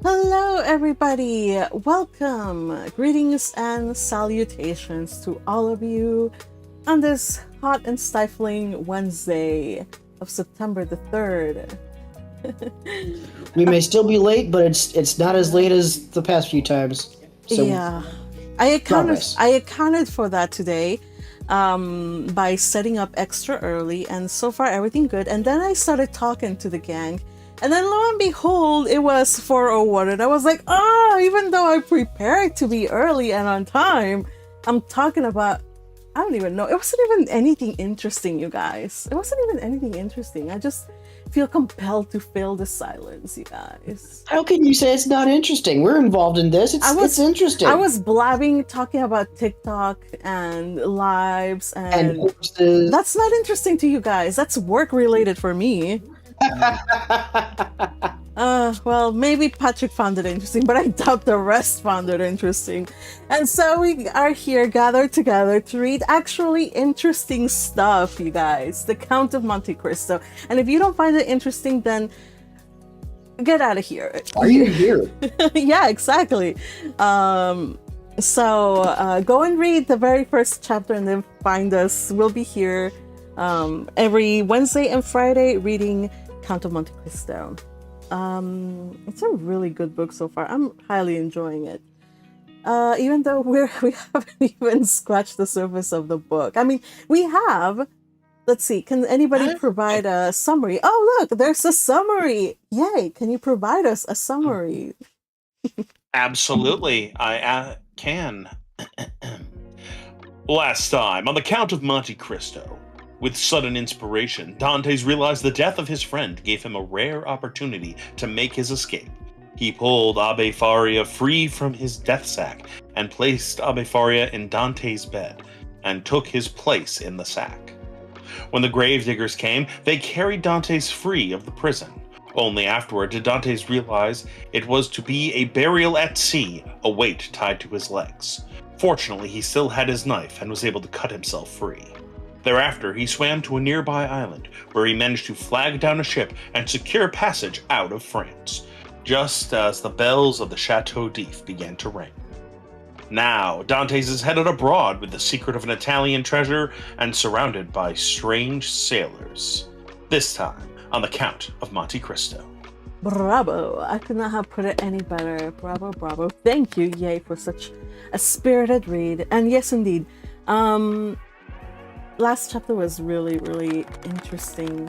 Hello, everybody. Welcome. Greetings and salutations to all of you on this hot and stifling Wednesday of September the 3rd. We may still be late, but it's not as late as the past few times. So Yeah, I accounted progress. I accounted for that today by setting up extra early, and so far everything good. And then I started talking to the gang, and then lo and behold, it was 4:01, and I was like, even though I prepared to be early and on time, I'm talking about, I don't even know. It wasn't even anything interesting, you guys. It wasn't even anything interesting. I just feel compelled to fill the silence, you guys. How can you say it's not interesting? We're involved in this. It's interesting. I was blabbing, talking about TikTok and lives, and and horses. that's not interesting to you guys. That's work related for me. Well, maybe Patrick found it interesting, but I doubt the rest found it interesting. And so we are here gathered together to read actually interesting stuff, you guys. The Count of Monte Cristo. And if you don't find it interesting, then get out of here. Are you here? Yeah, exactly. So go and read the very first chapter and then find us. We'll be here every Wednesday and Friday reading Count of Monte Cristo. It's a really good book so far. I'm highly enjoying it. Even though we haven't even scratched the surface of the book. I mean, we have. Let's see. Can anybody provide a summary? Oh, look, there's a summary. Yay! Can you provide us a summary? Absolutely, I can. Last time on the Count of Monte Cristo. With sudden inspiration, Dantès realized the death of his friend gave him a rare opportunity to make his escape. He pulled Abbé Faria free from his death sack and placed Abbé Faria in Dantès' bed and took his place in the sack. When the gravediggers came, they carried Dantès free of the prison. Only afterward did Dantès realize it was to be a burial at sea, a weight tied to his legs. Fortunately, he still had his knife and was able to cut himself free. Thereafter, he swam to a nearby island, where he managed to flag down a ship and secure passage out of France, just as the bells of the Chateau began to ring. Now, Dantès is headed abroad with the secret of an Italian treasure and surrounded by strange sailors. This time, on the Count of Monte Cristo. Bravo! I could not have put it any better. Bravo, bravo. Thank you, Yay, for such a spirited read. And yes, indeed. Last chapter was really, really interesting.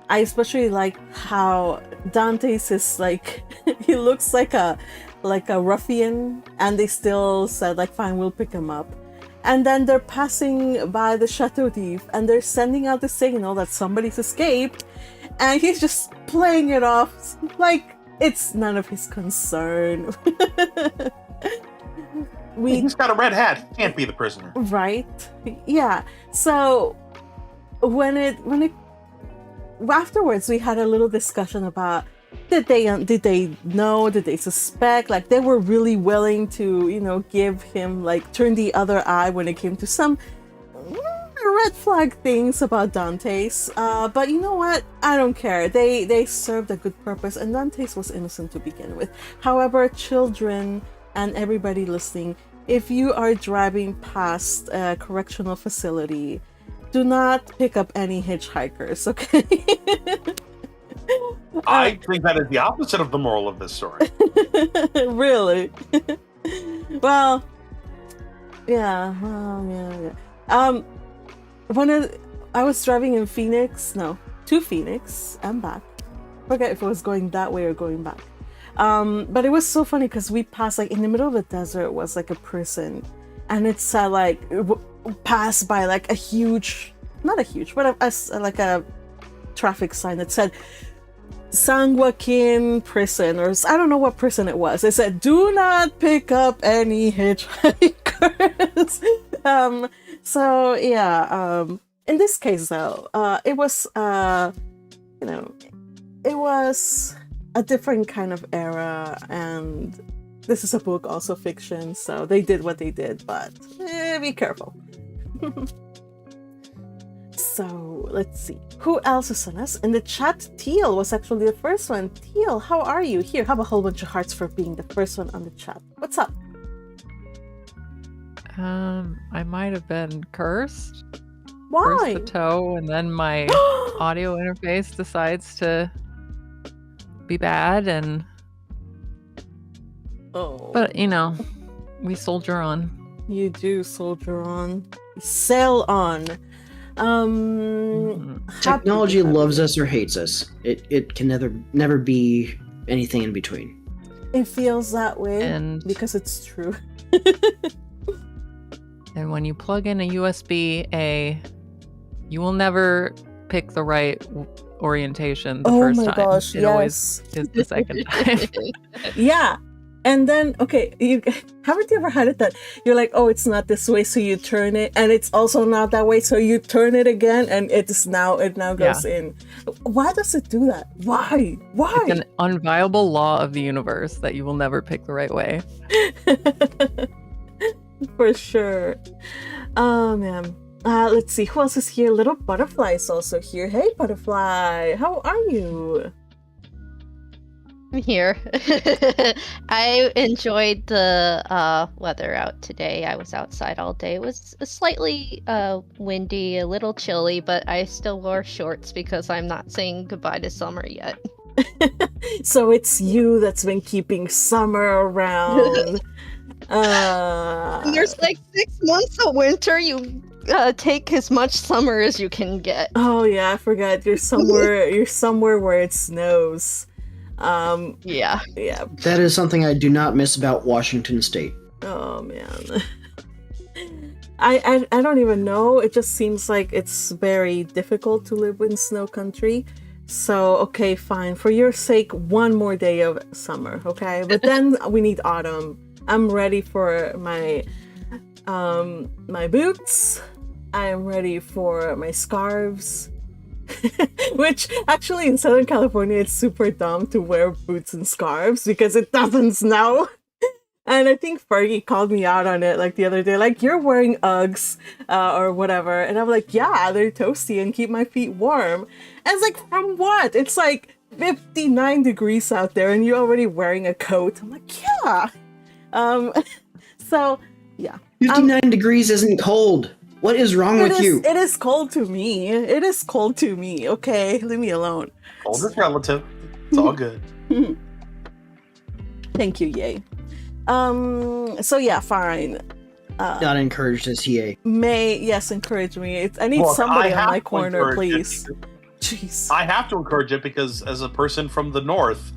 I especially like how Dantès is like, he looks like a ruffian, and they still said like, fine, we'll pick him up. And then they're passing by the Chateau and they're sending out the signal that somebody's escaped, and he's just playing it off like it's none of his concern. He's got a red hat. He can't be the prisoner. Right? Yeah. So when it afterwards, we had a little discussion about did they know, did they suspect, like they were really willing to give him, like, turn the other eye when it came to some red flag things about Dantès. But you know what? I don't care. They served a good purpose, and Dantès was innocent to begin with. However, children and everybody listening, if you are driving past a correctional facility, do not pick up any hitchhikers, okay? I think that is the opposite of the moral of this story. Really? Well, yeah. When I was driving in to Phoenix and back. Forget if it was going that way or going back. But it was so funny because we passed, like, in the middle of the desert was like a prison, and it's passed by like a huge, not a huge, but like a traffic sign that said San Joaquin prison, or I don't know what prison it was. It said, do not pick up any hitchhikers. So yeah, in this case though, it was it was a different kind of era, and this is a book, also fiction, so they did what they did, but be careful. So let's see. Who else is on us? In the chat, Teal was actually the first one. Teal, how are you? Here, have a whole bunch of hearts for being the first one on the chat. What's up? I might have been cursed. Why? First the toe, and then my audio interface decides to be bad, and but you know, we soldier on. You do soldier on. Sail on. Technology loves us or hates us. It can never be anything in between. It feels that way And because it's true. and when you plug in a USB-A, you will never pick the right orientation the first time. Gosh, it always is the second time. Yeah. And then, okay, haven't you ever had it that you're like, oh, it's not this way, so you turn it, and it's also not that way, so you turn it again, and it now goes in. Why does it do that? Why? It's an unviable law of the universe that you will never pick the right way. For sure. Oh, man. Let's see, who else is here? Little Butterfly is also here. Hey, Butterfly, how are you? I'm here. I enjoyed the weather out today. I was outside all day. It was slightly windy, a little chilly, but I still wore shorts because I'm not saying goodbye to summer yet. So it's you that's been keeping summer around. There's like 6 months of winter. You take as much summer as you can get. Oh yeah, I forgot. You're somewhere where it snows. Yeah. That is something I do not miss about Washington State. Oh man. I don't even know. It just seems like it's very difficult to live in snow country. So okay, fine. For your sake, one more day of summer, okay? But then we need autumn. I'm ready for my my boots. I am ready for my scarves. Which actually in Southern California it's super dumb to wear boots and scarves because it doesn't snow. And I think Fergie called me out on it like the other day, like, you're wearing Uggs or whatever. And I'm like, yeah, they're toasty and keep my feet warm. And it's like, from what? It's like 59 degrees out there and you're already wearing a coat. I'm like, yeah. So yeah. 59 degrees isn't cold. What is wrong with you? It is cold to me. It is cold to me. Okay, leave me alone. Cold is relative. It's all good. Thank you, yay. So yeah, fine. Not encouraged as he. May, yes, encourage me. I need somebody on my corner, please. Jeez. I have to encourage it because as a person from the north,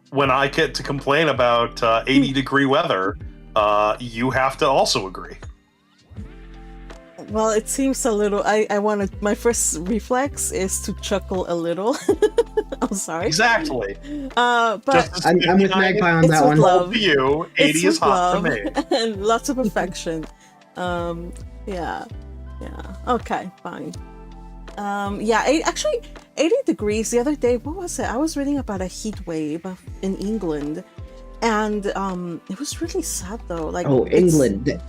when I get to complain about 80-degree weather, you have to also agree. Well, it seems a little. My first reflex is to chuckle a little. I'm sorry. Exactly. But I'm with Magpie on that one. Love. For you, 80 is hot for me. And lots of affection. Yeah. Okay, fine. Actually, 80 degrees the other day. What was it? I was reading about a heat wave in England, and it was really sad though. Like, England.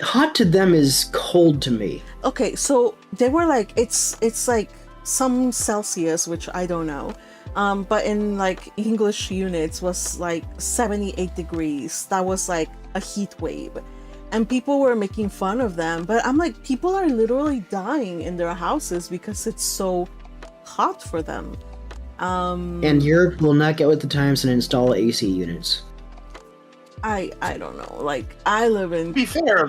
Hot to them is cold to me. Okay, so they were like, it's like some Celsius, which I don't know. But in like English units was like 78 degrees. That was like a heat wave. And people were making fun of them. But I'm like, people are literally dying in their houses because it's so hot for them. And Europe will not get with the times and install AC units. I don't know. Like, I live in... To be fair,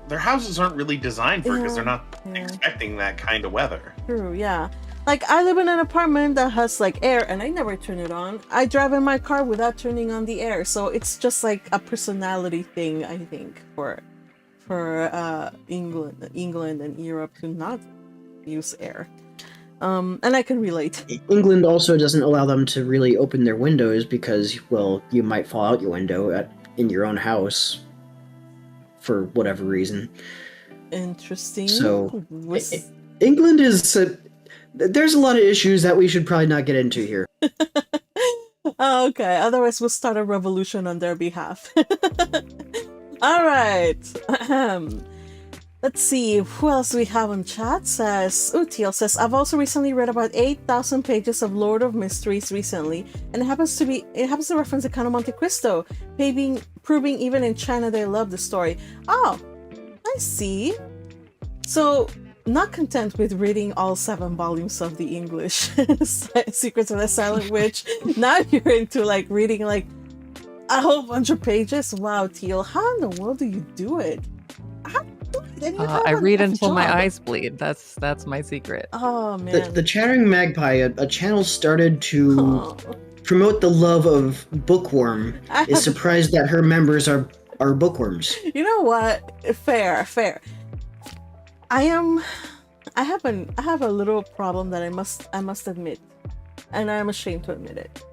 their houses aren't really designed for it because they're not expecting that kind of weather. True, yeah. Like, I live in an apartment that has, like, air, and I never turn it on. I drive in my car without turning on the air, so it's just, like, a personality thing, I think, for England and Europe to not use air. And I can relate. England also doesn't allow them to really open their windows because, well, you might fall out your window in your own house for whatever reason. Interesting. So, England is... there's a lot of issues that we should probably not get into here. Okay, otherwise we'll start a revolution on their behalf. All right. Let's see, who else we have on chat? Says, Utiel says, I've also recently read about 8,000 pages of Lord of Mysteries recently, and it happens to reference the Count of Monte Cristo, proving even in China they love the story. Oh, I see. So, not content with reading all 7 volumes of the English Secrets of the Silent Witch, now you're into like reading like a whole bunch of pages. Wow, Teal, how in the world do you do it? How do you do it? And you have I an read F until my job. eyes bleed. That's my secret. Oh man. The Chattering Magpie, a channel started to Oh. promote the love of bookworm, I is have- surprised that her members are bookworms. You know what? Fair. I have a little problem that I must admit, and I'm ashamed to admit it.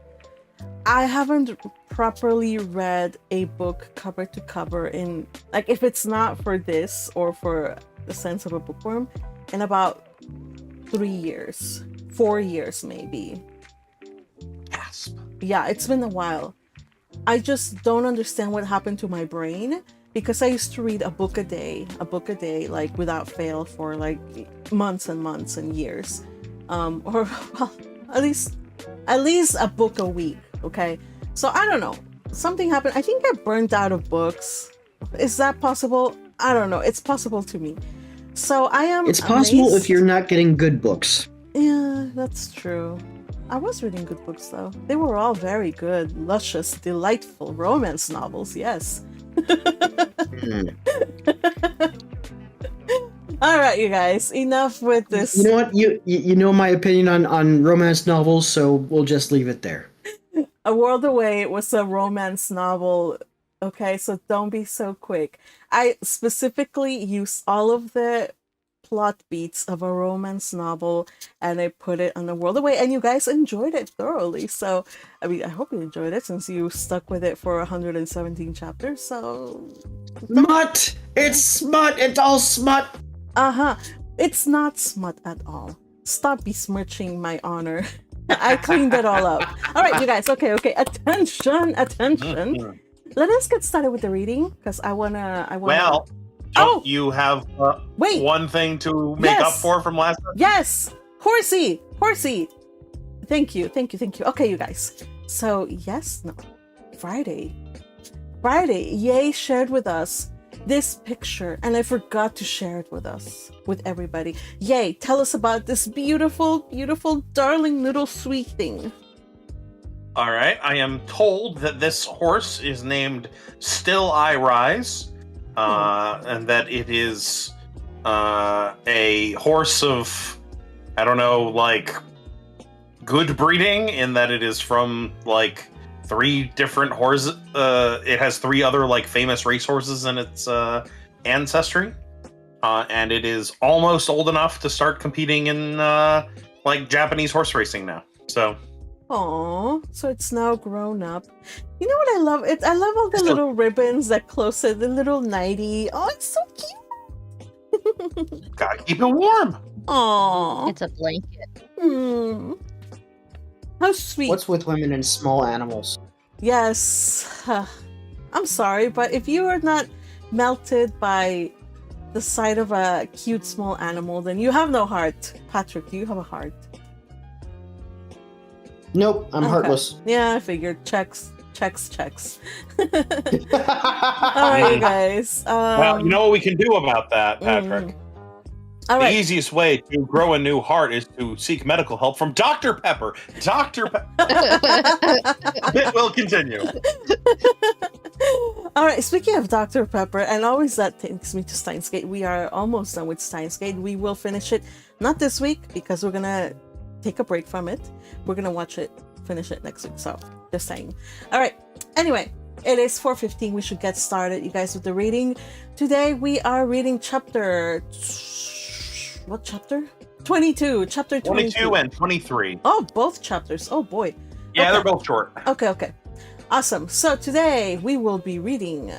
I haven't properly read a book cover to cover in, like, if it's not for this or for The Sense of a Bookworm, in about 3 years, 4 years maybe. Gasp. Yeah, it's been a while. I just don't understand what happened to my brain, because I used to read a book a day, like without fail for like months and months and years, or well, at least a book a week. Okay, so I don't know. Something happened. I think I burnt out of books. Is that possible? I don't know. It's possible to me. So I am. It's possible amazed. if you're not getting good books. Yeah, that's true. I was reading good books though. They were all very good, luscious, delightful romance novels. Yes. Hmm. All right, you guys. Enough with this. You know what? You know my opinion on romance novels, so we'll just leave it there. A World Away was a romance novel. Okay, so don't be so quick. I specifically used all of the plot beats of a romance novel and I put it on A World Away, and you guys enjoyed it thoroughly. So, I mean, I hope you enjoyed it since you stuck with it for 117 chapters. So, Smut! It's smut! It's all smut! It's not smut at all. Stop besmirching my honor. I cleaned it all up. All right, you guys. Okay. Attention. Let us get started with the reading because I wanna. Well, Oh! don't you have Wait. one thing to make up Yes. for from last time? Yes, horsey. Thank you. Okay, you guys. So Friday. Yay shared with us this picture, and I forgot to share it with everybody. Yay, tell us about this beautiful, darling little sweet thing. All right. I am told that this horse is named Still I Rise, and that it is a horse of, I don't know, like good breeding, in that it is from like 3 different horses. It has 3 other like famous racehorses in its ancestry, and it is almost old enough to start competing in like Japanese horse racing now. So. Aww, so it's now grown up. You know what I love? I love all the little ribbons that close it, the little nightie. Oh, it's so cute. Gotta keep it warm. Aww. It's a blanket. How sweet. What's with women and small animals? Yes. I'm sorry, but if you are not melted by the sight of a cute small animal, then you have no heart. Patrick, do you have a heart? Nope, I'm Okay. heartless. Yeah, I figured. Checks. All right, you guys. Well, you know what we can do about that, Patrick? All The right. easiest way to grow a new heart is to seek medical help from Dr. Pepper. It will continue. All right, speaking of Dr. Pepper, and always that takes me to Steins Gate. We are almost done with Steins Gate. We will finish it, not this week, because we're going to take a break from it. We're going to finish it next week. So, just saying. All right. Anyway, it is 4:15. We should get started, you guys, with the reading. Today, we are reading chapter... What chapter? 22. Chapter 22. 22 and 23. Oh, both chapters. Oh, boy. Yeah, Okay. they're both short. Okay. Awesome. So today we will be reading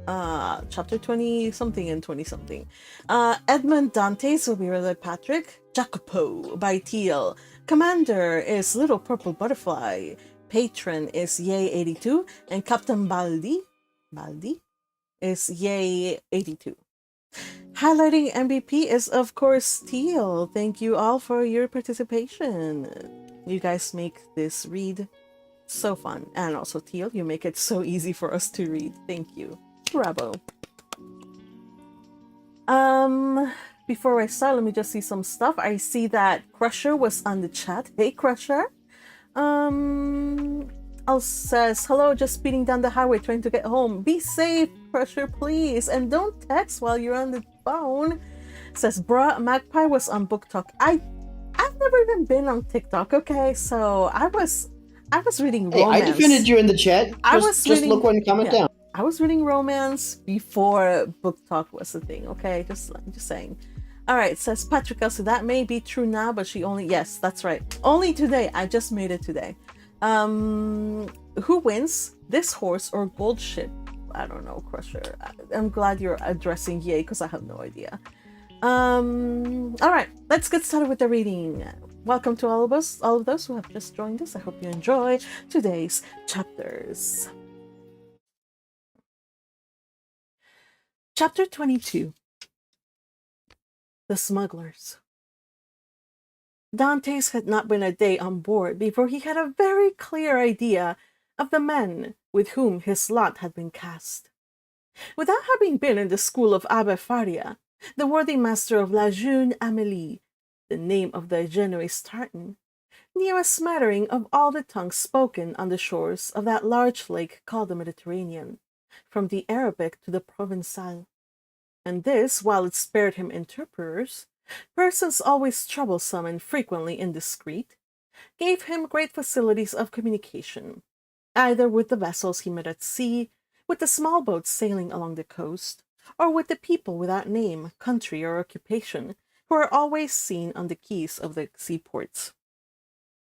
chapter 20 something and 20 something. Edmund Dantès will be read by Patrick. Jacopo by Teal. Commander is Little Purple Butterfly. Patron is Yay 82. And Captain Baldi is Yay 82. Highlighting MVP is, of course, Teal. Thank you all for your participation. You guys make this read so fun. And also, Teal, you make it so easy for us to read. Thank you. Bravo. Before I start, let me just see some stuff. I see that Crusher was on the chat. Hey, Crusher. Al says, hello, just speeding down the highway trying to get home. Be safe, Crusher, please. And don't text while you're on the phone. Says, bruh, Magpie was on Book Talk. I've never even been on TikTok, okay? So I was reading romance. I defended you in the chat. Just look one comment down. I was reading romance before Book Talk was a thing, okay? Just saying. All right, says Patrick Elsie, that may be true now, but she only, yes, that's right. Only today. I just made it today. Who wins, this horse or gold ship? I don't know, Crusher. I'm glad you're addressing Yay, because I have no idea. All right, let's get started with the reading. Welcome to all of those who have just joined us. I hope you enjoy today's chapters. Chapter 22. The Smugglers. Dantès had not been a day on board before he had a very clear idea of the men with whom his lot had been cast. Without having been in the school of Abbé Faria, the worthy master of La Jeune Amélie, the name of the Genoese tartan, knew a smattering of all the tongues spoken on the shores of that large lake called the Mediterranean, from the Arabic to the Provençal. And this, while it spared him interpreters, persons always troublesome and frequently indiscreet, gave him great facilities of communication, either with the vessels he met at sea, with the small boats sailing along the coast, or with the people without name, country, or occupation, who are always seen on the quays of the seaports,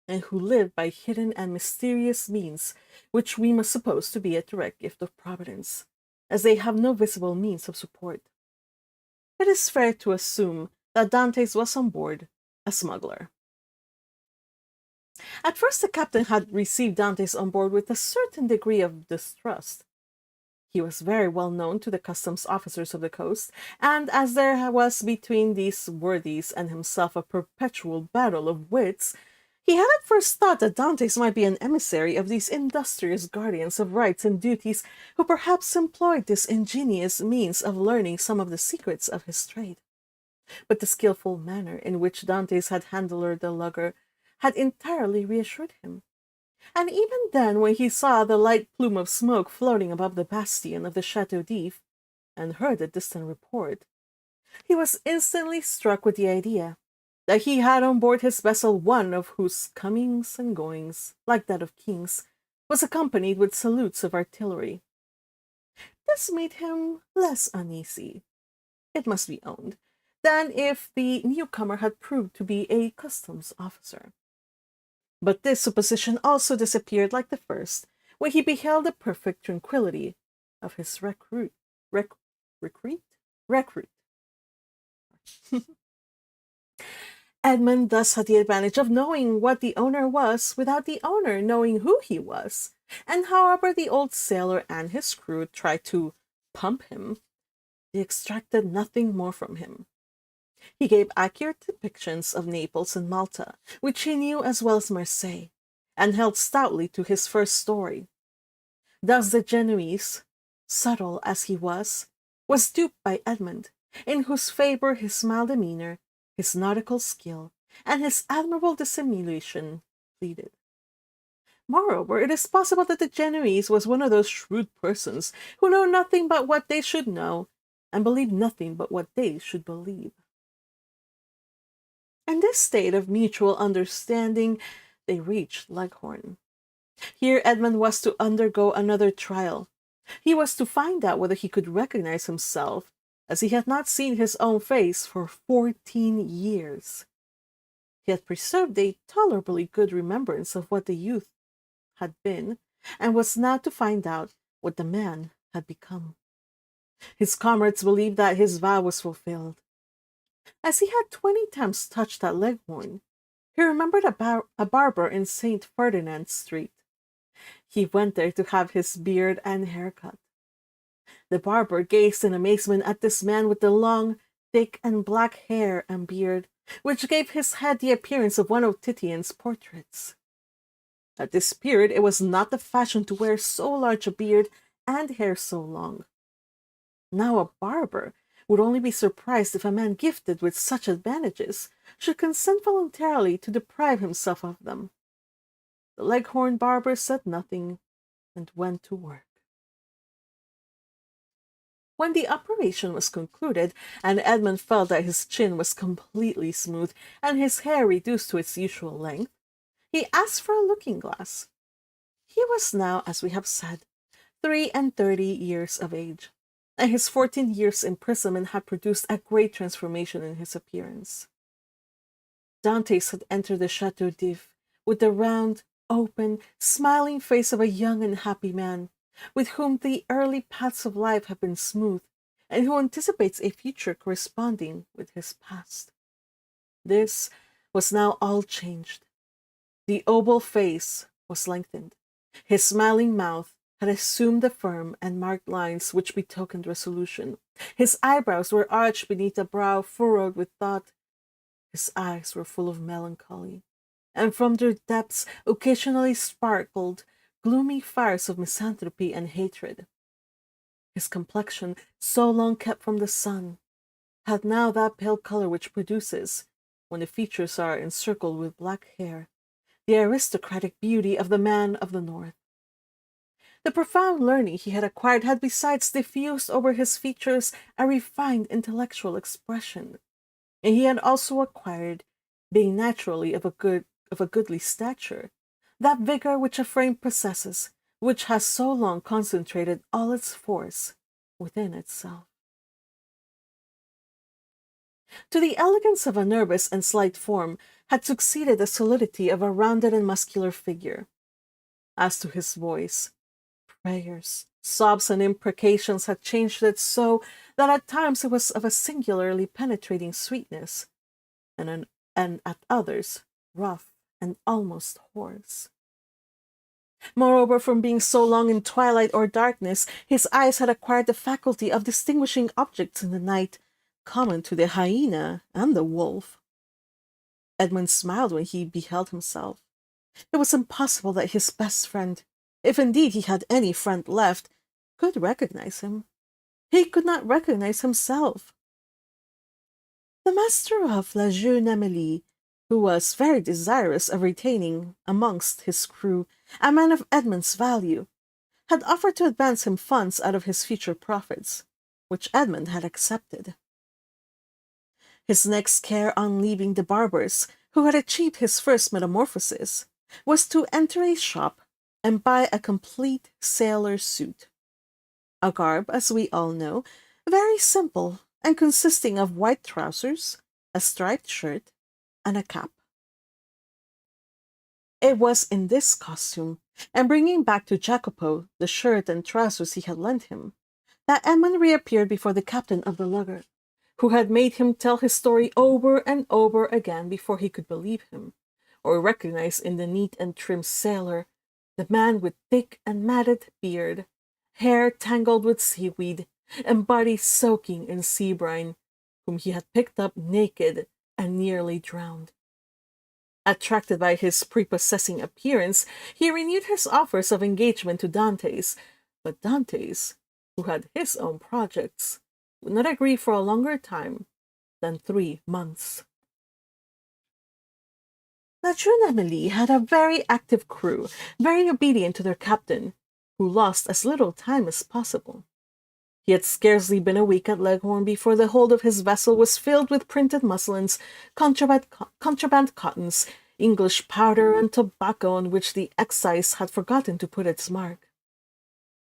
and who live by hidden and mysterious means, which we must suppose to be a direct gift of Providence, as they have no visible means of support. It is fair to assume that Dantès was on board a smuggler. At first the captain had received Dantès on board with a certain degree of distrust. He was very well known to the customs officers of the coast, and as there was between these worthies and himself a perpetual battle of wits, he had at first thought that Dantès might be an emissary of these industrious guardians of rights and duties, who perhaps employed this ingenious means of learning some of the secrets of his trade. But the skilful manner in which Dantès had handled the lugger had entirely reassured him. And even then, when he saw the light plume of smoke floating above the bastion of the Chateau d'If, and heard the distant report, he was instantly struck with the idea that he had on board his vessel one of whose comings and goings, like that of kings, was accompanied with salutes of artillery. This made him less uneasy, it must be owned, than if the newcomer had proved to be a customs officer. But this supposition also disappeared like the first, when he beheld the perfect tranquillity of his recruit. Edmund thus had the advantage of knowing what the owner was without the owner knowing who he was, and however the old sailor and his crew tried to pump him, they extracted nothing more from him. He gave accurate depictions of Naples and Malta, which he knew as well as Marseille, and held stoutly to his first story. Thus the Genoese, subtle as he was duped by Edmund, in whose favour his mild demeanour, his nautical skill, and his admirable dissimulation pleaded. Moreover, it is possible that the Genoese was one of those shrewd persons who know nothing but what they should know, and believe nothing but what they should believe. In this state of mutual understanding, they reached Leghorn. Here Edmund was to undergo another trial. He was to find out whether he could recognize himself, as he had not seen his own face for 14 years. He had preserved a tolerably good remembrance of what the youth had been, and was now to find out what the man had become. His comrades believed that his vow was fulfilled. As he had 20 times touched at Leghorn, he remembered a barber in St. Ferdinand Street. He went there to have his beard and hair cut. The barber gazed in amazement at this man with the long, thick and black hair and beard, which gave his head the appearance of one of Titian's portraits. At this period, it was not the fashion to wear so large a beard and hair so long. Now a barber would only be surprised if a man gifted with such advantages should consent voluntarily to deprive himself of them. The Leghorn barber said nothing and went to work. When the operation was concluded, and Edmund felt that his chin was completely smooth and his hair reduced to its usual length, he asked for a looking-glass. He was now, as we have said, 33 years of age, and his 14 years' imprisonment had produced a great transformation in his appearance. Dantès had entered the Chateau d'If with the round, open, smiling face of a young and happy man, with whom the early paths of life have been smooth, and who anticipates a future corresponding with his past. This was now all changed. The oval face was lengthened. His smiling mouth had assumed the firm and marked lines which betokened resolution. His eyebrows were arched beneath a brow furrowed with thought. His eyes were full of melancholy, and from their depths occasionally sparkled gloomy fires of misanthropy and hatred. His complexion, so long kept from the sun, had now that pale color which produces, when the features are encircled with black hair, the aristocratic beauty of the man of the north. The profound learning he had acquired had besides diffused over his features a refined intellectual expression, and he had also acquired, being naturally of a goodly stature, that vigor which a frame possesses, which has so long concentrated all its force within itself. To the elegance of a nervous and slight form had succeeded the solidity of a rounded and muscular figure. As to his voice, prayers, sobs, and imprecations had changed it so that at times it was of a singularly penetrating sweetness, and at others rough and almost hoarse. Moreover, from being so long in twilight or darkness, his eyes had acquired the faculty of distinguishing objects in the night, common to the hyena and the wolf. Edmund smiled when he beheld himself. It was impossible that his best friend, if indeed he had any friend left, could recognize him. He could not recognize himself. The master of La Jeune Amélie, who was very desirous of retaining amongst his crew a man of Edmund's value, had offered to advance him funds out of his future profits, which Edmund had accepted. His next care on leaving the barbers, who had achieved his first metamorphosis, was to enter a shop and buy a complete sailor suit, a garb, as we all know, very simple and consisting of white trousers, a striped shirt, and a cap. It was in this costume, and bringing back to Jacopo the shirt and trousers he had lent him, that Edmund reappeared before the captain of the lugger, who had made him tell his story over and over again before he could believe him, or recognize in the neat and trim sailor the man with thick and matted beard, hair tangled with seaweed, and body soaking in sea brine, whom he had picked up naked and nearly drowned. Attracted by his prepossessing appearance, he renewed his offers of engagement to Dantès, but Dantès, who had his own projects, would not agree for a longer time than 3 months. La Jeune Amélie had a very active crew, very obedient to their captain, who lost as little time as possible. He had scarcely been a week at Leghorn before the hold of his vessel was filled with printed muslins, contraband cottons, English powder, and tobacco on which the excise had forgotten to put its mark.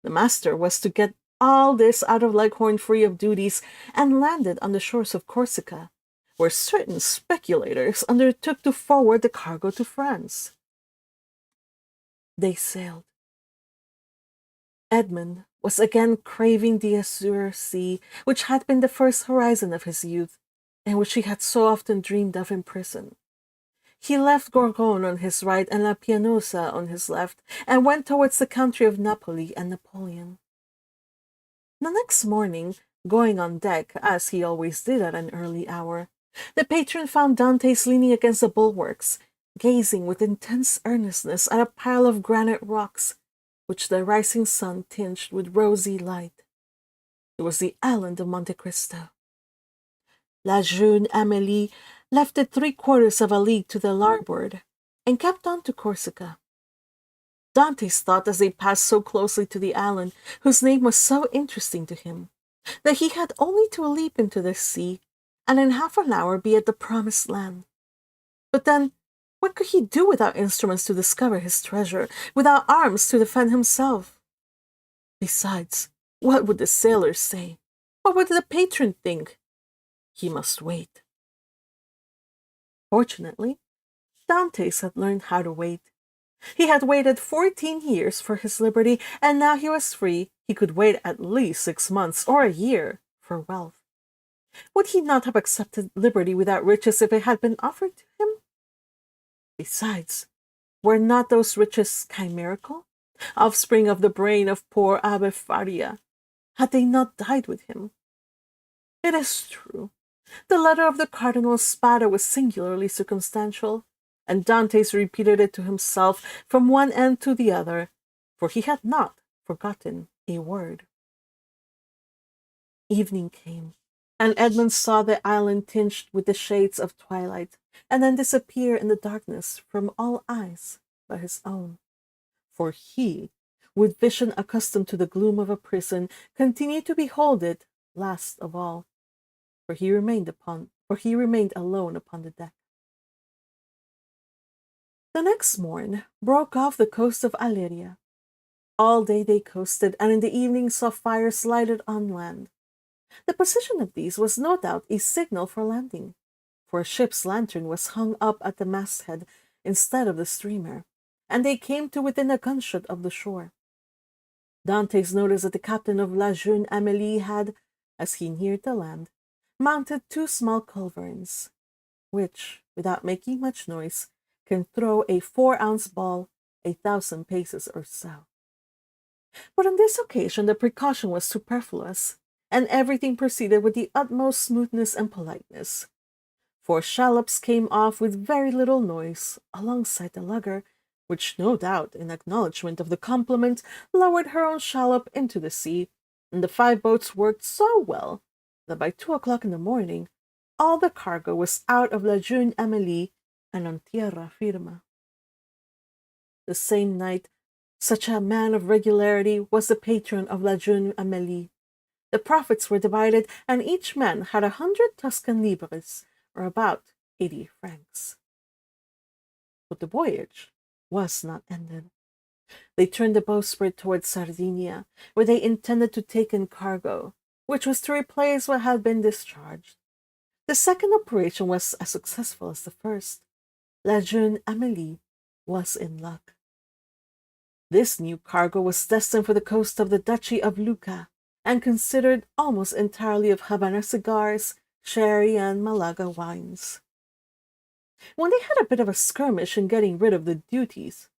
The master was to get all this out of Leghorn free of duties, and landed on the shores of Corsica, where certain speculators undertook to forward the cargo to France. They sailed. Edmund was again craving the azure sea, which had been the first horizon of his youth, and which he had so often dreamed of in prison. He left Gorgone on his right and La Pianosa on his left, and went towards the country of Napoli and Napoleon. The next morning, Going on deck, as he always did at an early hour, the patron found Dantès leaning against the bulwarks, gazing with intense earnestness at a pile of granite rocks, which the rising sun tinged with rosy light. It was the island of Monte Cristo. La Jeune Amélie left it 3/4 of a league to the larboard, and kept on to Corsica. Dantès thought as they passed so closely to the island, whose name was so interesting to him, that he had only to leap into the sea, and in half an hour be at the promised land. But then, what could he do without instruments to discover his treasure, without arms to defend himself? Besides, what would the sailors say? What would the patron think? He must wait. Fortunately, Dantès had learned how to wait. He had waited 14 years for his liberty, and now he was free. He could wait at least 6 months or a year for wealth. Would he not have accepted liberty without riches if it had been offered to him? Besides, were not those riches chimerical, offspring of the brain of poor Abbé Faria? Had they not died with him? It is true. The letter of the Cardinal Spada was singularly circumstantial, and Dantès repeated it to himself from one end to the other, for he had not forgotten a word. Evening came, and Edmund saw the island tinged with the shades of twilight, and then disappear in the darkness from all eyes but his own. For he, with vision accustomed to the gloom of a prison, continued to behold it last of all, for he remained alone upon the deck. The next morn broke off the coast of Aleria. All day they coasted, and in the evening saw fires lighted on land. The position of these was no doubt a signal for landing, for a ship's lantern was hung up at the masthead instead of the streamer, and they came to within a gunshot of the shore. Dantès noticed that the captain of La Jeune Amélie had, as he neared the land, mounted 2 small culverins, which, without making much noise, can throw a 4-ounce ball 1,000 paces or so. But on this occasion the precaution was superfluous, and everything proceeded with the utmost smoothness and politeness. 4 shallops came off with very little noise alongside the lugger, which no doubt, in acknowledgment of the compliment, lowered her own shallop into the sea, and the 5 boats worked so well that by 2 o'clock in the morning all the cargo was out of La Jeune Amélie and on tierra firma. The same night, such a man of regularity was the patron of La Jeune Amélie. The profits were divided, and each man had 100 Tuscan livres, or about 80 francs. But the voyage was not ended. They turned the bowsprit towards Sardinia, where they intended to take in cargo, which was to replace what had been discharged. The second operation was as successful as the first. La Jeune Amélie was in luck. This new cargo was destined for the coast of the Duchy of Lucca, and considered almost entirely of Havana cigars, sherry, and Malaga wines. When they had a bit of a skirmish in getting rid of the duties,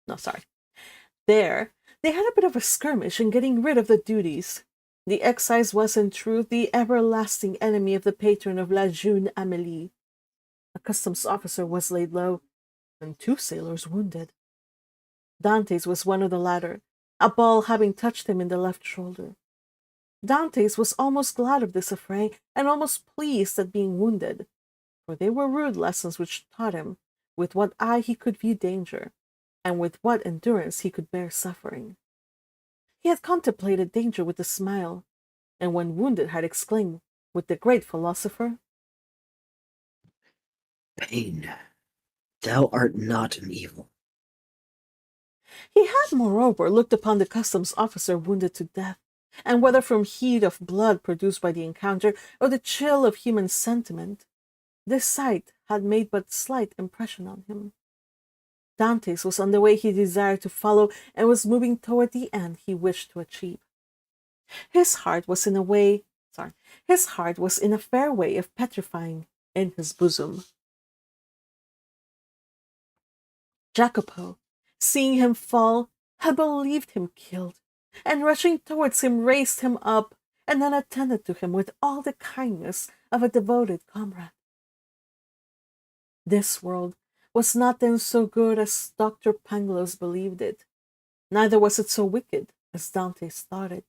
they had a bit of a skirmish in getting rid of the duties. The excise was in truth the everlasting enemy of the patron of La Jeune Amélie. A customs officer was laid low, and 2 sailors wounded. Dantès was one of the latter, a ball having touched him in the left shoulder. Dantès was almost glad of this affray, and almost pleased at being wounded, for they were rude lessons which taught him with what eye he could view danger, and with what endurance he could bear suffering. He had contemplated danger with a smile, and when wounded had exclaimed with the great philosopher, Pain, thou art not an evil. He had, moreover, looked upon the customs officer wounded to death, and whether from heat of blood produced by the encounter or the chill of human sentiment, this sight had made but slight impression on him. Dantès was on the way he desired to follow, and was moving toward the end he wished to achieve. His heart was in a fair way of petrifying in his bosom. Jacopo, seeing him fall, had believed him killed, and rushing towards him raised him up, and then attended to him with all the kindness of a devoted comrade. This world was not then so good as Dr. Pangloss believed it, neither was it so wicked as Dantès thought it,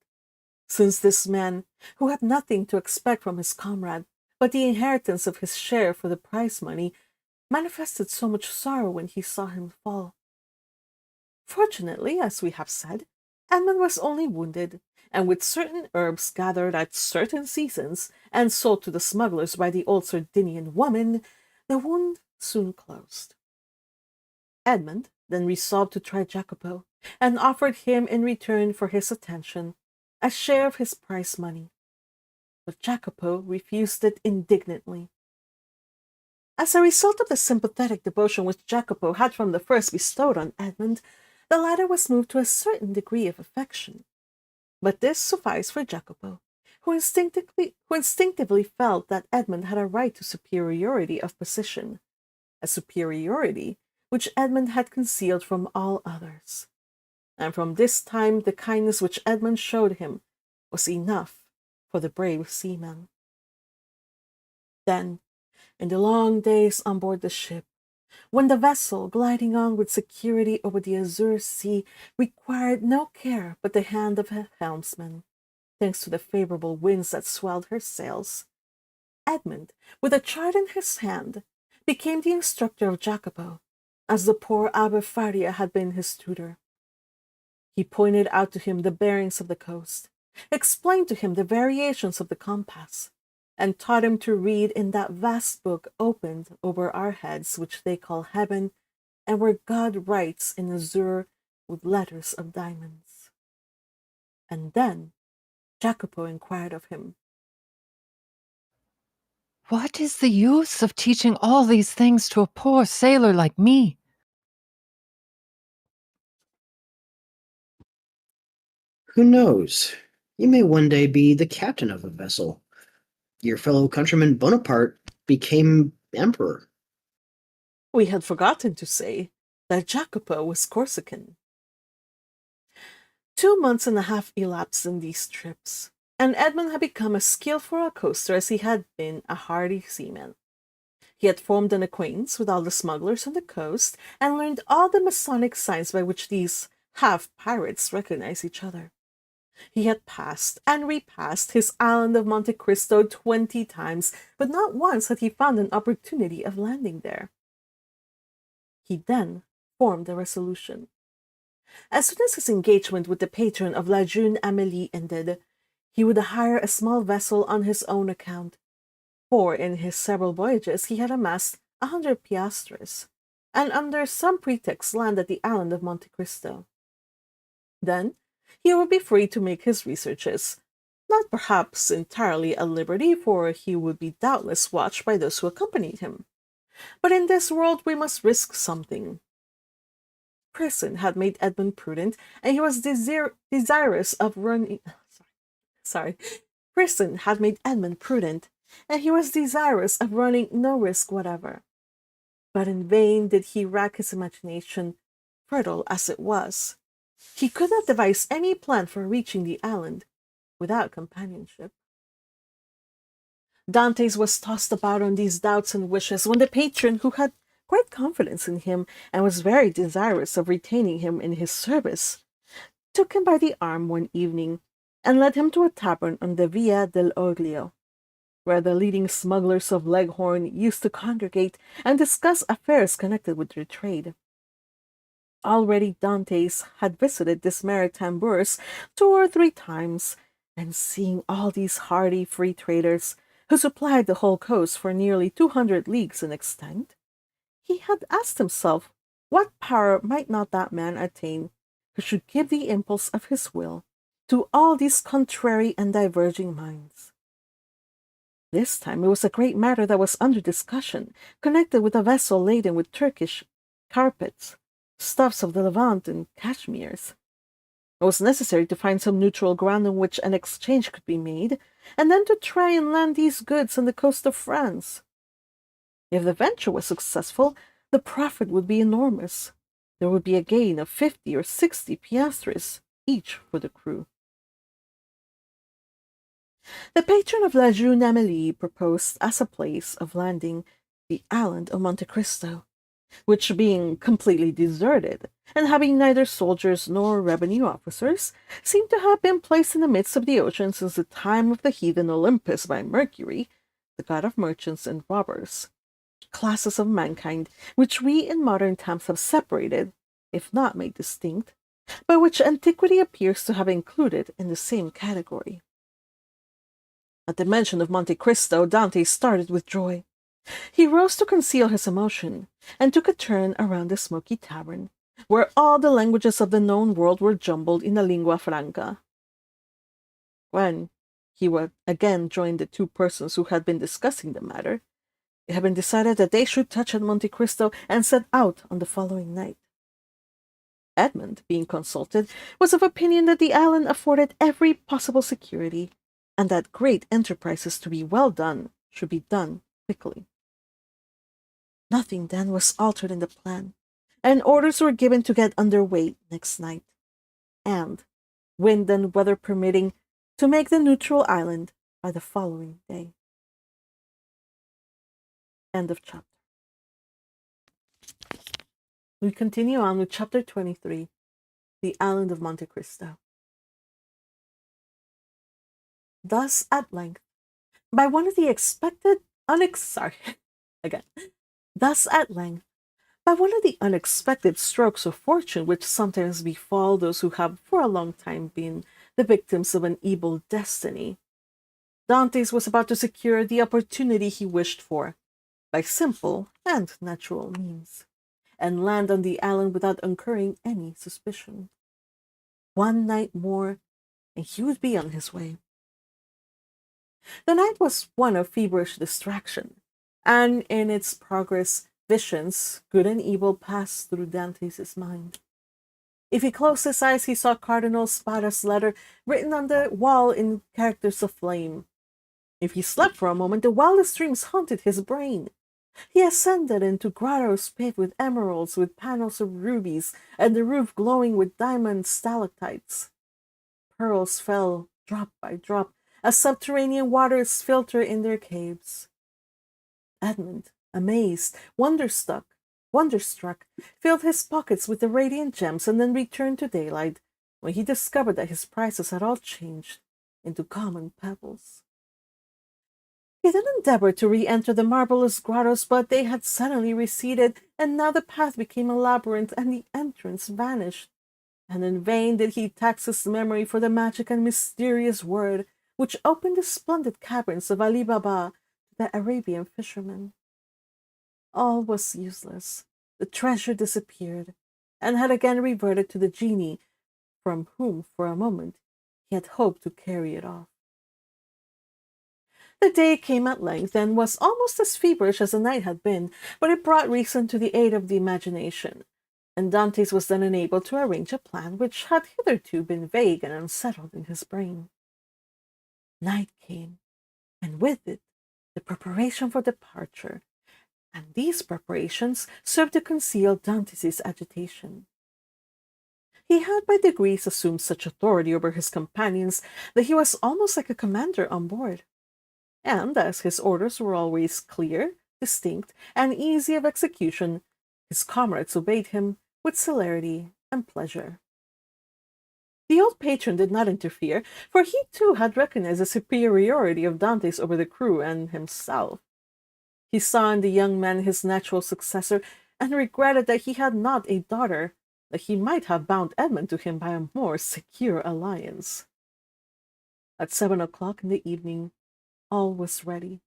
since this man, who had nothing to expect from his comrade but the inheritance of his share for the prize money, manifested so much sorrow when he saw him fall. Fortunately, as we have said, Edmund was only wounded, and with certain herbs gathered at certain seasons and sold to the smugglers by the old Sardinian woman, the wound soon closed. Edmund then resolved to try Jacopo, and offered him in return for his attention a share of his prize money. But Jacopo refused it indignantly. As a result of the sympathetic devotion which Jacopo had from the first bestowed on Edmund, the latter was moved to a certain degree of affection. But this sufficed for Jacopo, who instinctively felt that Edmund had a right to superiority of position, a superiority which Edmund had concealed from all others. And from this time the kindness which Edmund showed him was enough for the brave seaman. Then, in the long days on board the ship, when the vessel, gliding on with security over the azure sea, required no care but the hand of a helmsman, thanks to the favorable winds that swelled her sails, Edmund, with a chart in his hand, became the instructor of Jacopo, as the poor Abbé Faria had been his tutor. He pointed out to him the bearings of the coast, explained to him the variations of the compass, and taught him to read in that vast book opened over our heads which they call heaven, and where God writes in azure with letters of diamonds. And then Jacopo inquired of him, "What is the use of teaching all these things to a poor sailor like me?" Who knows? You may one day be the captain of a vessel. Your fellow countryman Bonaparte became emperor. we had forgotten to say that Jacopo was Corsican. 2 months and a half elapsed in these trips, and Edmund had become as skillful a coaster as he had been a hardy seaman. He had formed an acquaintance with all the smugglers on the coast, and learned all the Masonic signs by which these half-pirates recognize each other. He had passed and repassed his island of Monte Cristo 20 times, but not once had he found an opportunity of landing there. He then formed a resolution. As soon as his engagement with the patron of La Jeune Amélie ended, he would hire a small vessel on his own account, for in his several voyages he had amassed 100 piastres, and under some pretext land at the island of Monte Cristo. Then he would be free to make his researches, not perhaps entirely at liberty, for he would be doubtless watched by those who accompanied him. But in this world we must risk something. Prison had made Edmund prudent, and he was desirous of running. Prison had made Edmund prudent, and he was desirous of running no risk whatever. But in vain did he rack his imagination, fertile as it was. He could not devise any plan for reaching the island without companionship. Dantès was tossed about on these doubts and wishes when the patron, who had great confidence in him and was very desirous of retaining him in his service, took him by the arm one evening and led him to a tavern on the Via del Oglio, where the leading smugglers of Leghorn used to congregate and discuss affairs connected with their trade. Already Dantès had visited this maritime bourse 2 or 3 times, and seeing all these hardy free traders, who supplied the whole coast for nearly 200 leagues in extent, he had asked himself what power might not that man attain who should give the impulse of his will to all these contrary and diverging minds. This time it was a great matter that was under discussion, connected with a vessel laden with Turkish carpets, stuffs of the Levant, and cashmeres. It was necessary to find some neutral ground on which an exchange could be made, and then to try and land these goods on the coast of France. If the venture was successful, the profit would be enormous. There would be a gain of 50 or 60 piastres each for the crew. The patron of La Jeune Amélie proposed as a place of landing the island of Monte Cristo, which being completely deserted, and having neither soldiers nor revenue officers, seemed to have been placed in the midst of the ocean since the time of the heathen Olympus by Mercury, the god of merchants and robbers, classes of mankind which we in modern times have separated, if not made distinct, but which antiquity appears to have included in the same category. At the mention of Monte Cristo, Dante started with joy. He rose to conceal his emotion, and took a turn around the smoky tavern, where all the languages of the known world were jumbled in a lingua franca. When he would again join the two persons who had been discussing the matter, it had been decided that they should touch at Monte Cristo and set out on the following night. Edmund, being consulted, was of opinion that the island afforded every possible security, and that great enterprises to be well done should be done quickly. Nothing then was altered in the plan, and orders were given to get under way next night, and, wind and weather permitting, to make the neutral island by the following day. End of chapter. We continue on with chapter 23, the island of Monte Cristo. Thus, at length, by one of the unexpected strokes of fortune which sometimes befall those who have for a long time been the victims of an evil destiny, Dantès was about to secure the opportunity he wished for, by simple and natural means, and land on the island without incurring any suspicion. One night more, and he would be on his way. The night was one of feverish distraction, and in its progress visions, good and evil, passed through Dantès' mind. If he closed his eyes, he saw Cardinal Spada's letter written on the wall in characters of flame. If he slept for a moment, the wildest dreams haunted his brain. He ascended into grottos paved with emeralds, with panels of rubies, and the roof glowing with diamond stalactites. Pearls fell drop by drop, as subterranean waters filter in their caves. Edmund, amazed, wonderstruck, filled his pockets with the radiant gems and then returned to daylight, when he discovered that his prices had all changed into common pebbles. He then endeavored to re-enter the marvelous grottos, but they had suddenly receded, and now the path became a labyrinth, and the entrance vanished. And in vain did he tax his memory for the magic and mysterious word which opened the splendid caverns of Ali Baba to the Arabian fisherman. All was useless. The treasure disappeared, and had again reverted to the genie, from whom, for a moment, he had hoped to carry it off. The day came at length, and was almost as feverish as the night had been, but it brought reason to the aid of the imagination, and Dantès was then enabled to arrange a plan which had hitherto been vague and unsettled in his brain. Night came, and with it the preparation for departure, and these preparations served to conceal Dantès' agitation. He had by degrees assumed such authority over his companions that he was almost like a commander on board, and as his orders were always clear, distinct, and easy of execution, his comrades obeyed him with celerity and pleasure. The old patron did not interfere, for he too had recognized the superiority of Dantès over the crew and himself. He saw in the young man his natural successor, and regretted that he had not a daughter, that he might have bound Edmund to him by a more secure alliance. At 7 o'clock in the evening, all was ready,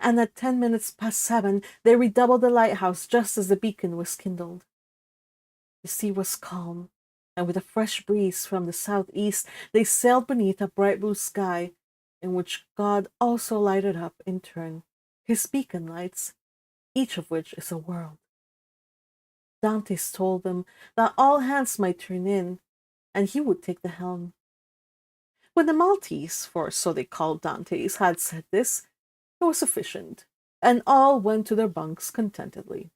and at 10 minutes past 7 they redoubled the lighthouse just as the beacon was kindled. The sea was calm, and with a fresh breeze from the southeast they sailed beneath a bright blue sky, in which God also lighted up in turn his beacon lights, each of which is a world. Dantès told them that all hands might turn in, and he would take the helm. When the Maltese, for so they called Dantès, had said this, it was sufficient, and all went to their bunks contentedly.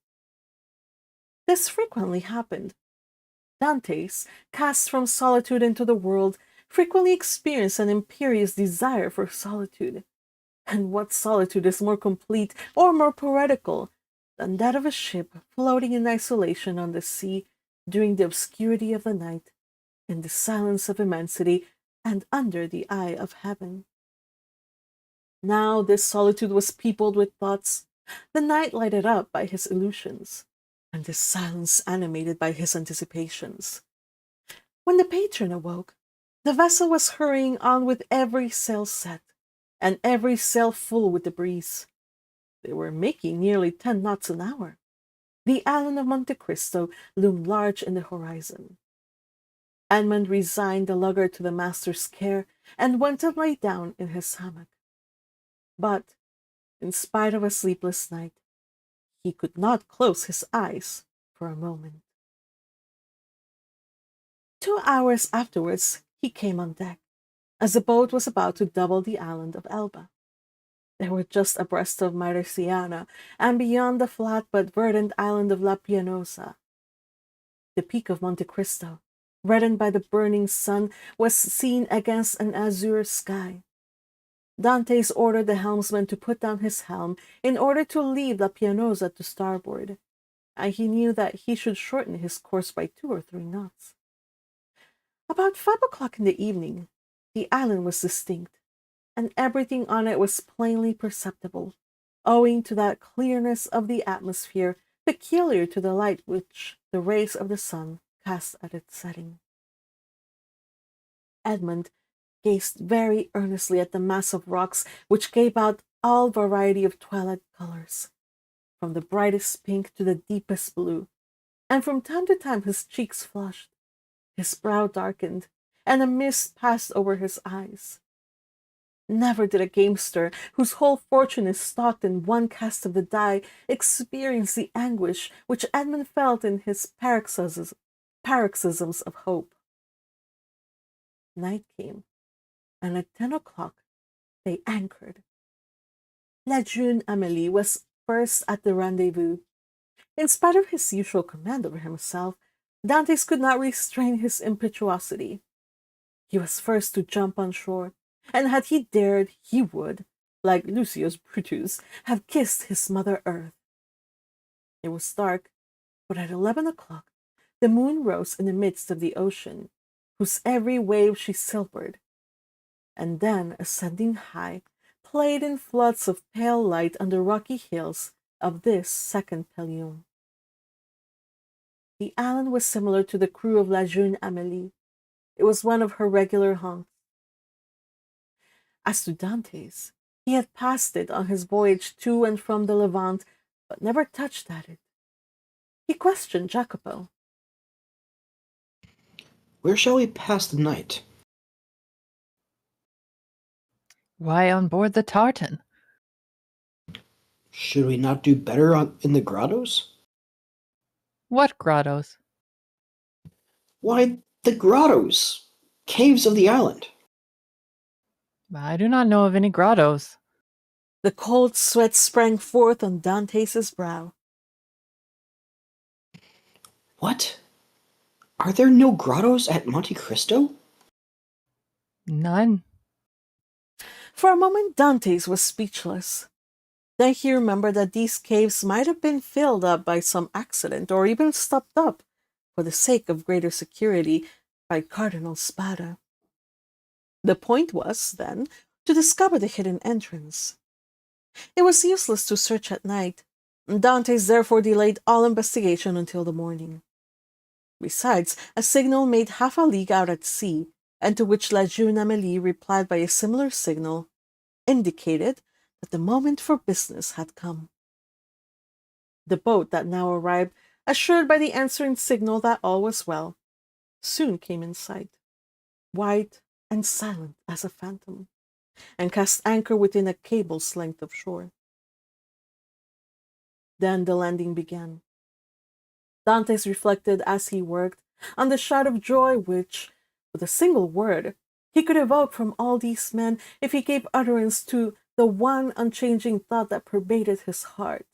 This frequently happened. Dantès, cast from solitude into the world, frequently experienced an imperious desire for solitude. And what solitude is more complete or more poetical than that of a ship floating in isolation on the sea during the obscurity of the night, in the silence of immensity, and under the eye of heaven? Now this solitude was peopled with thoughts, the night lighted up by his illusions, and the silence animated by his anticipations. When the patron awoke, the vessel was hurrying on with every sail set, and every sail full with the breeze. They were making nearly 10 knots an hour. The island of Monte Cristo loomed large in the horizon. Edmund resigned the lugger to the master's care and went and lay down in his hammock. But, in spite of a sleepless night, he could not close his eyes for a moment. 2 hours afterwards, he came on deck, as the boat was about to double the island of Elba. They were just abreast of Maresiana, and beyond the flat but verdant island of La Pianosa. The peak of Monte Cristo, reddened by the burning sun, was seen against an azure sky. Dantès ordered the helmsman to put down his helm in order to leave La Pianosa to starboard, and he knew that he should shorten his course by 2 or 3 knots. About 5 o'clock in the evening, the island was distinct, and everything on it was plainly perceptible, owing to that clearness of the atmosphere peculiar to the light which the rays of the sun cast at its setting. Edmund gazed very earnestly at the mass of rocks which gave out all variety of twilight colors, from the brightest pink to the deepest blue, and from time to time his cheeks flushed, his brow darkened, and a mist passed over his eyes. Never did a gamester, whose whole fortune is staked in one cast of the die, experience the anguish which Edmund felt in his paroxysms of hope. Night came, and at 10 o'clock they anchored. La Jeune Amélie was first at the rendezvous. In spite of his usual command over himself, Dantès could not restrain his impetuosity. He was first to jump on shore, and had he dared, he would, like Lucius Brutus, have kissed his mother earth. It was dark, but at 11 o'clock the moon rose in the midst of the ocean, whose every wave she silvered, and then, ascending high, played in floods of pale light on the rocky hills of this second Pelion. The island was similar to the crew of La Jeune Amélie. It was one of her regular haunts. As to Dantès, he had passed it on his voyage to and from the Levant, but never touched at it. He questioned Jacopo. Where shall we pass the night? Why, on board the tartan? Should we not do better in the grottos? What grottos? Why, the grottos! Caves of the island. I do not know of any grottos. The cold sweat sprang forth on Dantès' brow. What? Are there no grottos at Monte Cristo? None. For a moment Dantès was speechless. Then he remembered that these caves might have been filled up by some accident, or even stopped up, for the sake of greater security, by Cardinal Spada. The point was, then, to discover the hidden entrance. It was useless to search at night. Dantès therefore delayed all investigation until the morning. Besides, a signal made half a league out at sea, and to which La Jeune Amélie replied by a similar signal, indicated that the moment for business had come. The boat that now arrived, assured by the answering signal that all was well, soon came in sight, white and silent as a phantom, and cast anchor within a cable's length of shore. Then the landing began. Dantès reflected as he worked on the shout of joy which, with a single word, he could evoke from all these men if he gave utterance to the one unchanging thought that pervaded his heart.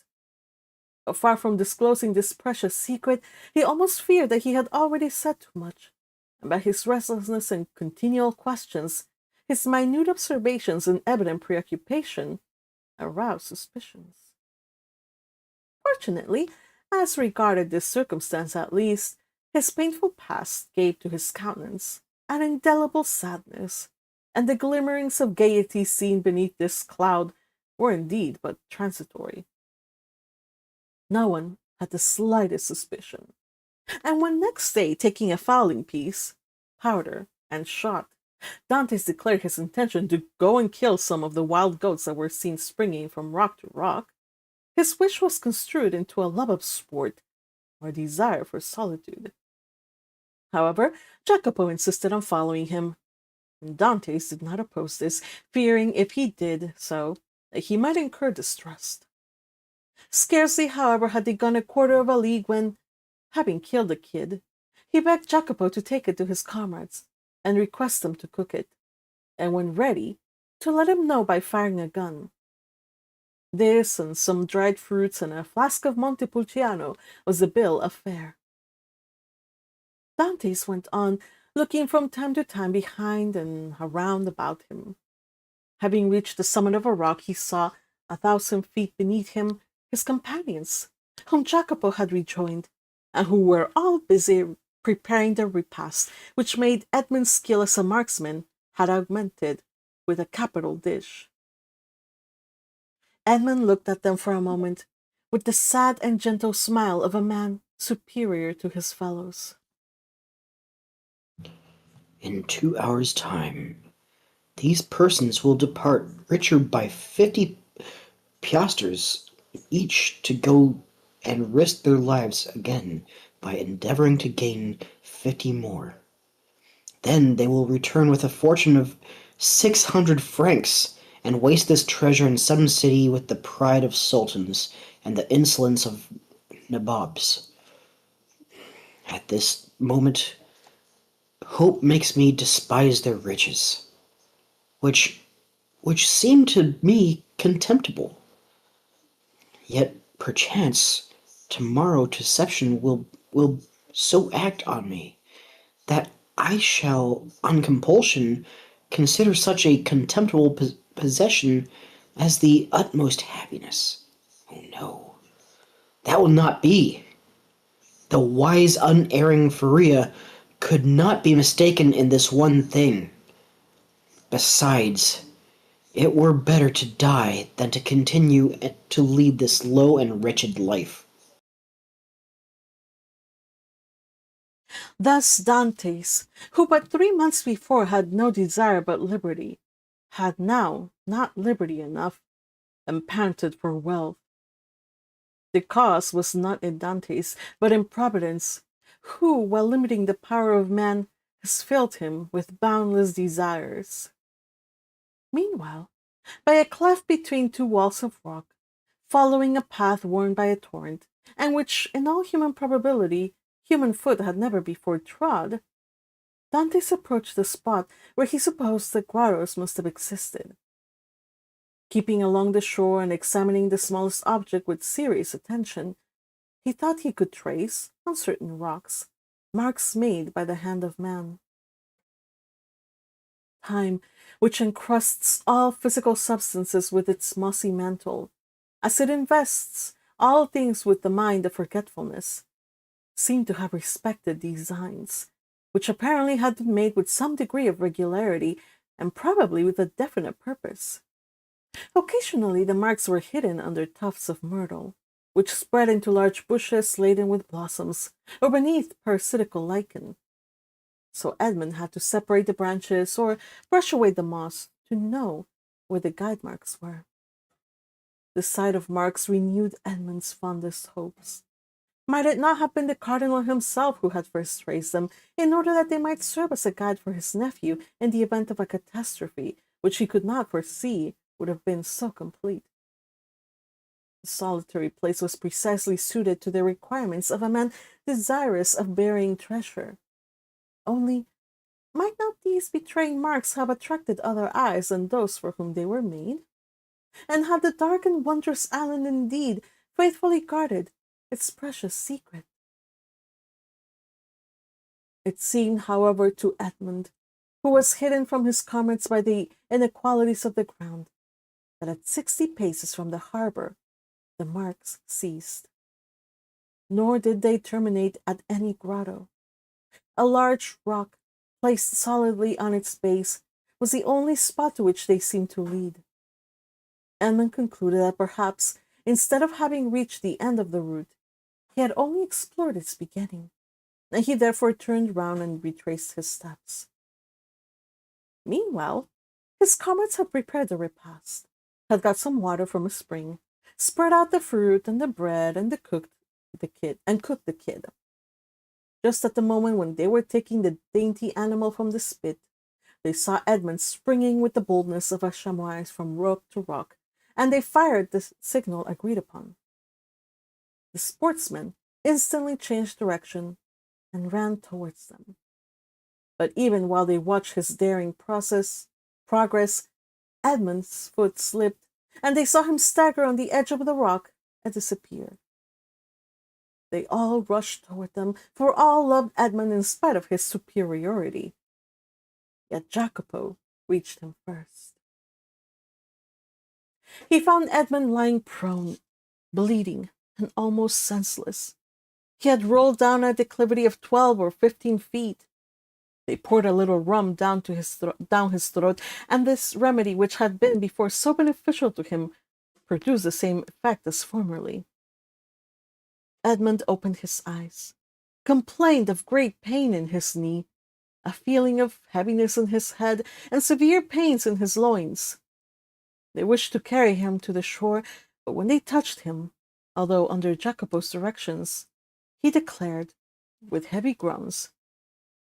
But far from disclosing this precious secret, he almost feared that he had already said too much, and by his restlessness and continual questions, his minute observations and evident preoccupation aroused suspicions. Fortunately, as regarded this circumstance at least, his painful past gave to his countenance an indelible sadness, and the glimmerings of gaiety seen beneath this cloud were indeed but transitory. No one had the slightest suspicion, and when next day, taking a fowling piece, powder, and shot, Dantès declared his intention to go and kill some of the wild goats that were seen springing from rock to rock, his wish was construed into a love of sport or a desire for solitude. However, Jacopo insisted on following him, and Dantès did not oppose this, fearing if he did so that he might incur distrust. Scarcely, however, had they gone a quarter of a league when, having killed the kid, he begged Jacopo to take it to his comrades and request them to cook it, and when ready, to let him know by firing a gun. This and some dried fruits and a flask of Montepulciano was the bill of fare. Dantès went on, looking from time to time behind and around about him. Having reached the summit of a rock, he saw, 1,000 feet beneath him, his companions, whom Jacopo had rejoined, and who were all busy preparing their repast, which made Edmund's skill as a marksman had augmented with a capital dish. Edmund looked at them for a moment, with the sad and gentle smile of a man superior to his fellows. In 2 hours' time, these persons will depart richer by 50 piastres each to go and risk their lives again by endeavoring to gain 50 more. Then they will return with a fortune of 600 francs and waste this treasure in some city with the pride of sultans and the insolence of nabobs. At this moment, hope makes me despise their riches, which seem to me contemptible. Yet, perchance, tomorrow deception will so act on me that I shall, on compulsion, consider such a contemptible possession as the utmost happiness. Oh no, that will not be. The wise, unerring Faria could not be mistaken in this one thing. Besides, it were better to die than to continue to lead this low and wretched life. Thus Dantès, who but 3 months before had no desire but liberty, had now not liberty enough, and panted for wealth. The cause was not in Dantès, but in Providence, who, while limiting the power of man, has filled him with boundless desires. Meanwhile, by a cleft between 2 walls of rock, following a path worn by a torrent, and which, in all human probability, human foot had never before trod, Dantès approached the spot where he supposed the grottos must have existed. Keeping along the shore and examining the smallest object with serious attention, he thought he could trace, on certain rocks, marks made by the hand of man. Time, which encrusts all physical substances with its mossy mantle, as it invests all things with the mind of forgetfulness, seemed to have respected these designs, which apparently had been made with some degree of regularity, and probably with a definite purpose. Occasionally the marks were hidden under tufts of myrtle, which spread into large bushes laden with blossoms, or beneath parasitical lichen. So Edmund had to separate the branches or brush away the moss to know where the guide marks were. The sight of marks renewed Edmund's fondest hopes. Might it not have been the cardinal himself who had first traced them, in order that they might serve as a guide for his nephew in the event of a catastrophe which he could not foresee would have been so complete? The solitary place was precisely suited to the requirements of a man desirous of burying treasure. Only, might not these betraying marks have attracted other eyes than those for whom they were made? And had the dark and wondrous island indeed faithfully guarded its precious secret? It seemed, however, to Edmund, who was hidden from his comrades by the inequalities of the ground, that at 60 paces from the harbor the marks ceased. Nor did they terminate at any grotto. A large rock, placed solidly on its base, was the only spot to which they seemed to lead. Edmund concluded that perhaps, instead of having reached the end of the route, he had only explored its beginning, and he therefore turned round and retraced his steps. Meanwhile, his comrades had prepared the repast, had got some water from a spring, spread out the fruit and the bread, and cooked the kid. Just at the moment when they were taking the dainty animal from the spit, they saw Edmund springing with the boldness of a chamois from rock to rock, and they fired the signal agreed upon. The sportsmen instantly changed direction and ran towards them. But even while they watched his daring progress, Edmund's foot slipped, and they saw him stagger on the edge of the rock and disappear. They all rushed toward them, for all loved Edmund in spite of his superiority. Yet Jacopo reached him first. He found Edmund lying prone, bleeding, and almost senseless. He had rolled down a declivity of 12 or 15 feet. They poured a little rum down his throat, and this remedy, which had been before so beneficial to him, produced the same effect as formerly. Edmund opened his eyes, complained of great pain in his knee, a feeling of heaviness in his head, and severe pains in his loins. They wished to carry him to the shore, but when they touched him, although under Jacopo's directions, he declared, with heavy groans,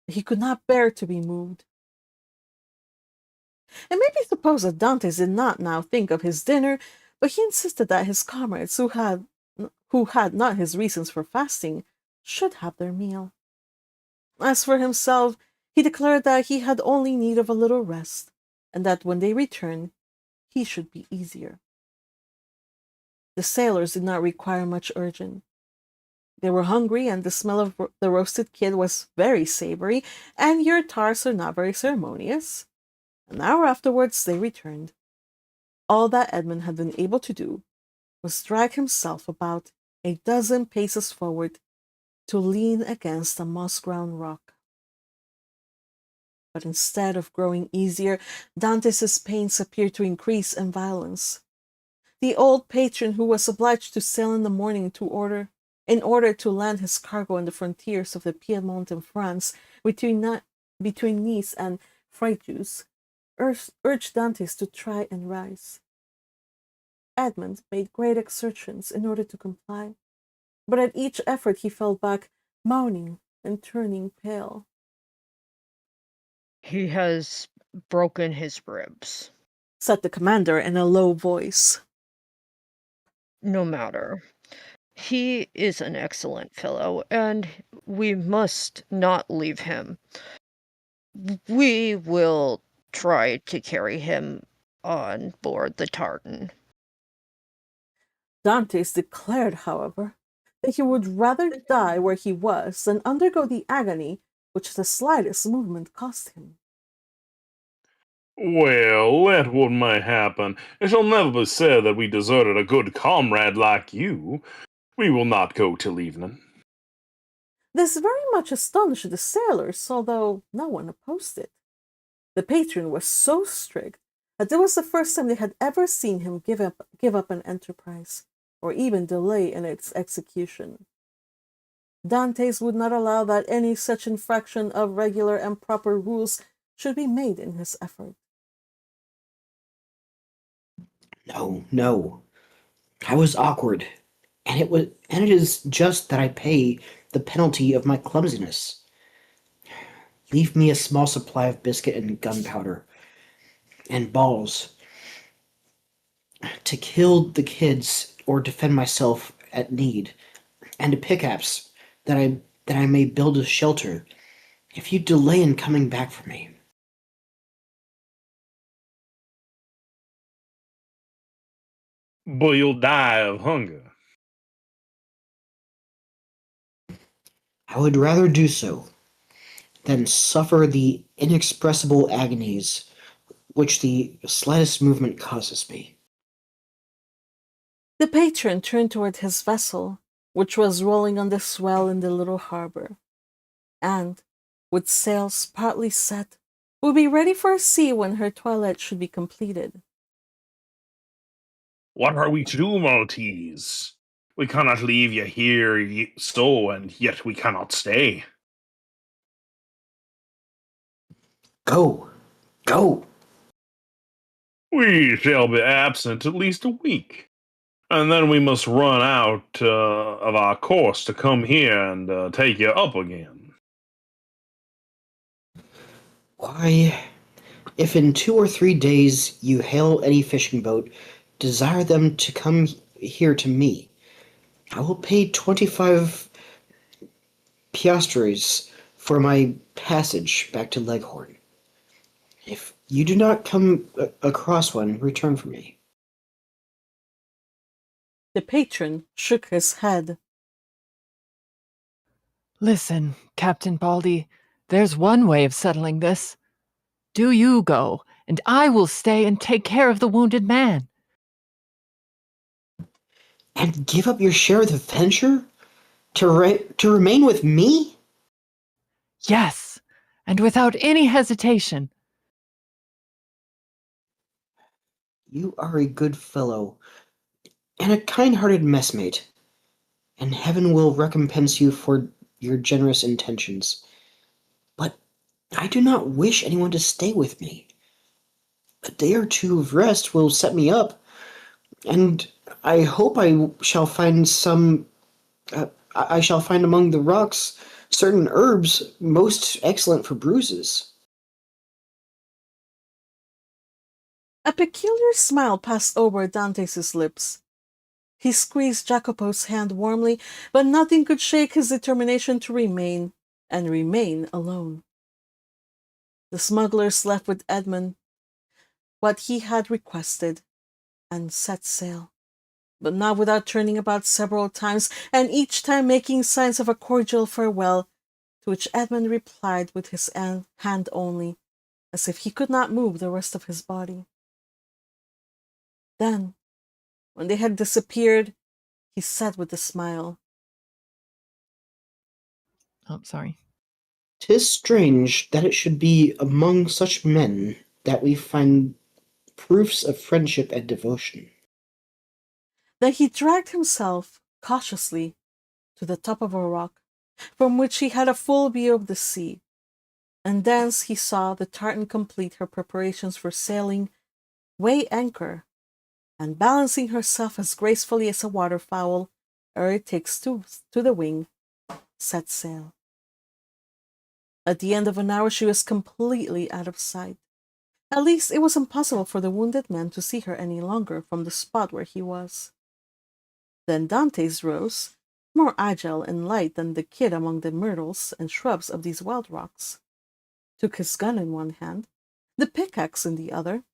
that he could not bear to be moved. It may be supposed that Dantès did not now think of his dinner, but he insisted that his comrades, who had not his reasons for fasting, should have their meal. As for himself, he declared that he had only need of a little rest, and that when they returned, he should be easier. The sailors did not require much urging. They were hungry, and the smell of the roasted kid was very savory, and your tars are not very ceremonious. An hour afterwards they returned. All that Edmund had been able to do was drag himself about a dozen paces forward to lean against a moss-grown rock. But instead of growing easier, Dantès' pains appeared to increase in violence. The old patron, who was obliged to sail in the morning in order to land his cargo on the frontiers of the Piedmont in France, between Nice and Fréjus, urged Dantès to try and rise. Edmund made great exertions in order to comply, but at each effort he fell back, moaning and turning pale. "He has broken his ribs," said the commander in a low voice. "No matter. He is an excellent fellow, and we must not leave him. We will try to carry him on board the tartan." Dantès declared, however, that he would rather die where he was than undergo the agony which the slightest movement cost him. Well, let what may happen, it shall never be said that we deserted a good comrade like you. We will not go till evening. This very much astonished the sailors, although no one opposed it. The patron was so strict that it was the first time they had ever seen him give up an enterprise, or even delay in its execution. Dantès would not allow that any such infraction of regular and proper rules should be made in his effort. No. I was awkward, and it is just that I pay the penalty of my clumsiness. Leave me a small supply of biscuit and gunpowder, and balls, to kill the kids or defend myself at need, and a pickaxe that I may build a shelter, if you delay in coming back for me. But you'll die of hunger. I would rather do so. than suffer the inexpressible agonies which the slightest movement causes me. The patron turned toward his vessel, which was rolling on the swell in the little harbor, and, with sails partly set, would be ready for sea when her toilet should be completed. What are we to do, Maltese? We cannot leave you here so, and yet we cannot stay. Go! Go! We shall be absent at least a week, and then we must run out of our course to come here and take you up again. Why, if in 2 or 3 days you hail any fishing boat, desire them to come here to me. I will pay 25 piastres for my passage back to Leghorn. If you do not come across one, return for me. The patron shook his head. Listen, Captain Baldy, there's one way of settling this. Do you go, and I will stay and take care of the wounded man. And give up your share of the venture? To remain with me? Yes, and without any hesitation. You are a good fellow, and a kind-hearted messmate, and heaven will recompense you for your generous intentions. But I do not wish anyone to stay with me. A day or two of rest will set me up, and I hope I shall find among the rocks certain herbs most excellent for bruises. A peculiar smile passed over Dantès' lips. He squeezed Jacopo's hand warmly, but nothing could shake his determination to remain, and remain alone. The smugglers left with Edmund what he had requested, and set sail, but not without turning about several times, and each time making signs of a cordial farewell, to which Edmund replied with his hand only, as if he could not move the rest of his body. Then, when they had disappeared, he said with a smile, Oh, sorry. 'Tis strange that it should be among such men that we find proofs of friendship and devotion. Then he dragged himself cautiously to the top of a rock, from which he had a full view of the sea, and thence he saw the tartan complete her preparations for sailing, weigh anchor, and balancing herself as gracefully as a waterfowl ere it takes to the wing, set sail. At the end of an hour she was completely out of sight. At least it was impossible for the wounded man to see her any longer from the spot where he was. Then Dantès rose, more agile and light than the kid among the myrtles and shrubs of these wild rocks, took his gun in one hand, the pickaxe in the other,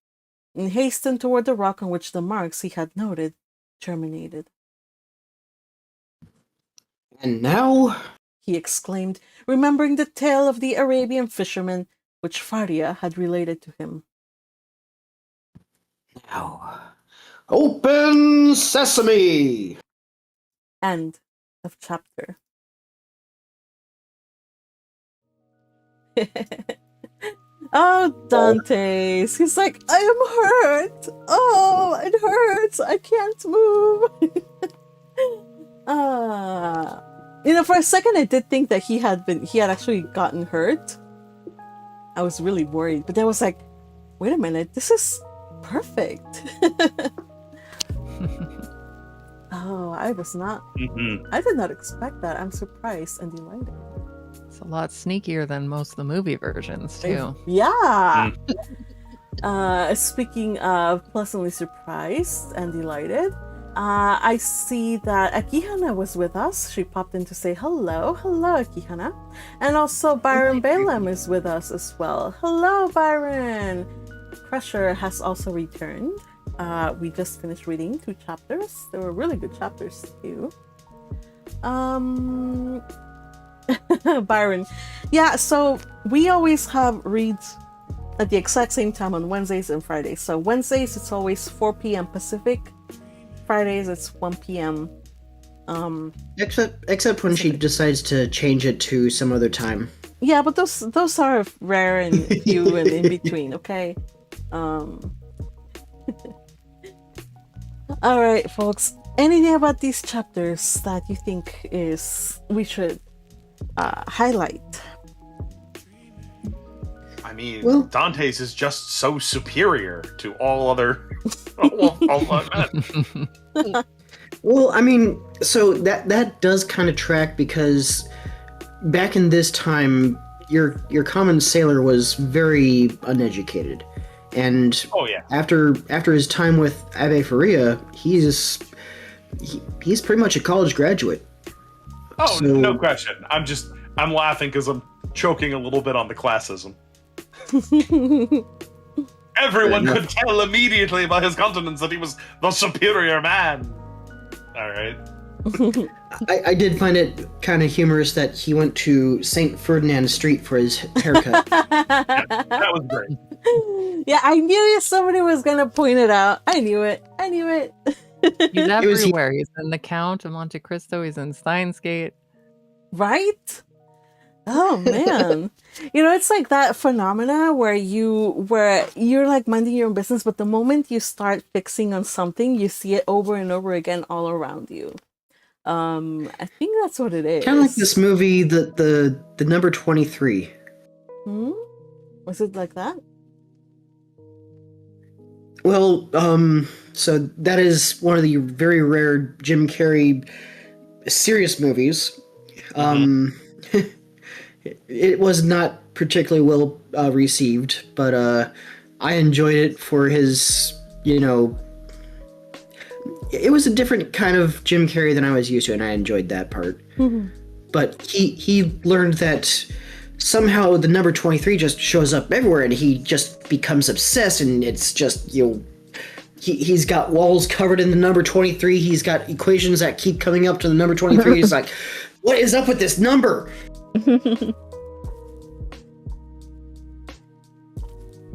and hastened toward the rock on which the marks he had noted terminated. And now, he exclaimed, remembering the tale of the Arabian fisherman which Faria had related to him. now, open sesame! End of chapter. Oh, Dantès. He's like, I am hurt. Oh, it hurts. I can't move. For a second I did think that he had actually gotten hurt. I was really worried, but then I was like, wait a minute, this is perfect. Oh, I did not expect that. I'm surprised and delighted. It's a lot sneakier than most of the movie versions, too. Yeah. Speaking of pleasantly surprised and delighted, I see that Akihana was with us. She popped in to say hello. Hello, Akihana. And also Byron Balaam is with us as well. Hello, Byron. Crusher has also returned. We just finished reading 2 chapters. They were really good chapters too. Byron. Yeah, so we always have reads at the exact same time on Wednesdays and Fridays. So Wednesdays it's always 4 p.m. Pacific. Fridays it's 1 p.m. Except when she decides to change it to some other time. Yeah, but those are rare and few and in between, okay? All right, folks. Anything about these chapters that you think we should highlight? I mean, Well- Dantès is just so superior to all other men. Well, I mean, so that does kind of track because back in this time, your common sailor was very uneducated, and Oh yeah. after his time with Abbé Faria, he's pretty much a college graduate. Oh, So- no question. I'm laughing because I'm choking a little bit on the classism. Everyone Fair could tell immediately by his countenance that he was the superior man. All right. I did find it kind of humorous that he went to St. Ferdinand Street for his haircut. That was great. Yeah, I knew somebody was gonna point it out. I knew it. He's It was- everywhere. He's in the Count of Monte Cristo. He's in Steins Gate. Right? Oh man. It's like that phenomena where you're like minding your own business, but the moment you start fixing on something, you see it over and over again all around you. I think that's what it is. Kind of like this movie, the number 23. Hmm? Was it like that? Well, so that is one of the very rare Jim Carrey serious movies. It was not particularly well received, but I enjoyed it for his, it was a different kind of Jim Carrey than I was used to, and I enjoyed that part. But he learned that somehow the number 23 just shows up everywhere, and he just becomes obsessed, and it's just, he's got walls covered in the number 23, he's got equations that keep coming up to the number 23, he's like, what is up with this number?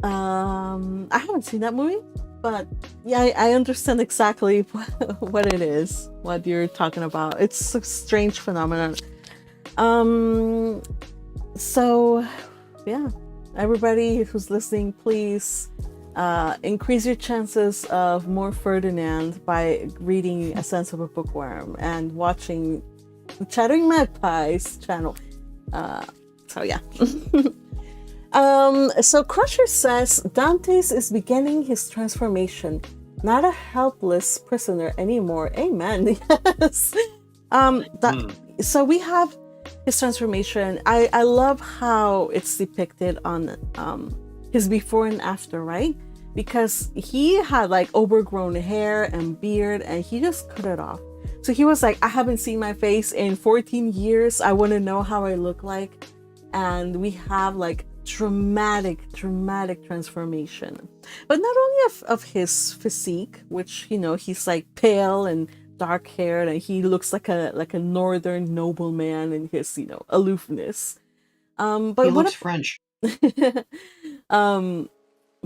I haven't seen that movie, but yeah, I understand exactly what it is, what you're talking about. It's a strange phenomenon. So yeah, everybody who's listening, please increase your chances of more Ferdinand by reading A Sense of a Bookworm and watching the Chattering Magpies channel. So yeah. So Crusher says Dantès is beginning his transformation, not a helpless prisoner anymore. Amen. Yes. So we have his transformation. I love how it's depicted on his before and after, right? Because he had like overgrown hair and beard, and he just cut it off. So he was like, I haven't seen my face in 14 years. I want to know how I look like. And we have like dramatic transformation, but not only of his physique, which he's like pale and dark haired, and he looks like a northern nobleman in his aloofness. But He what looks French. but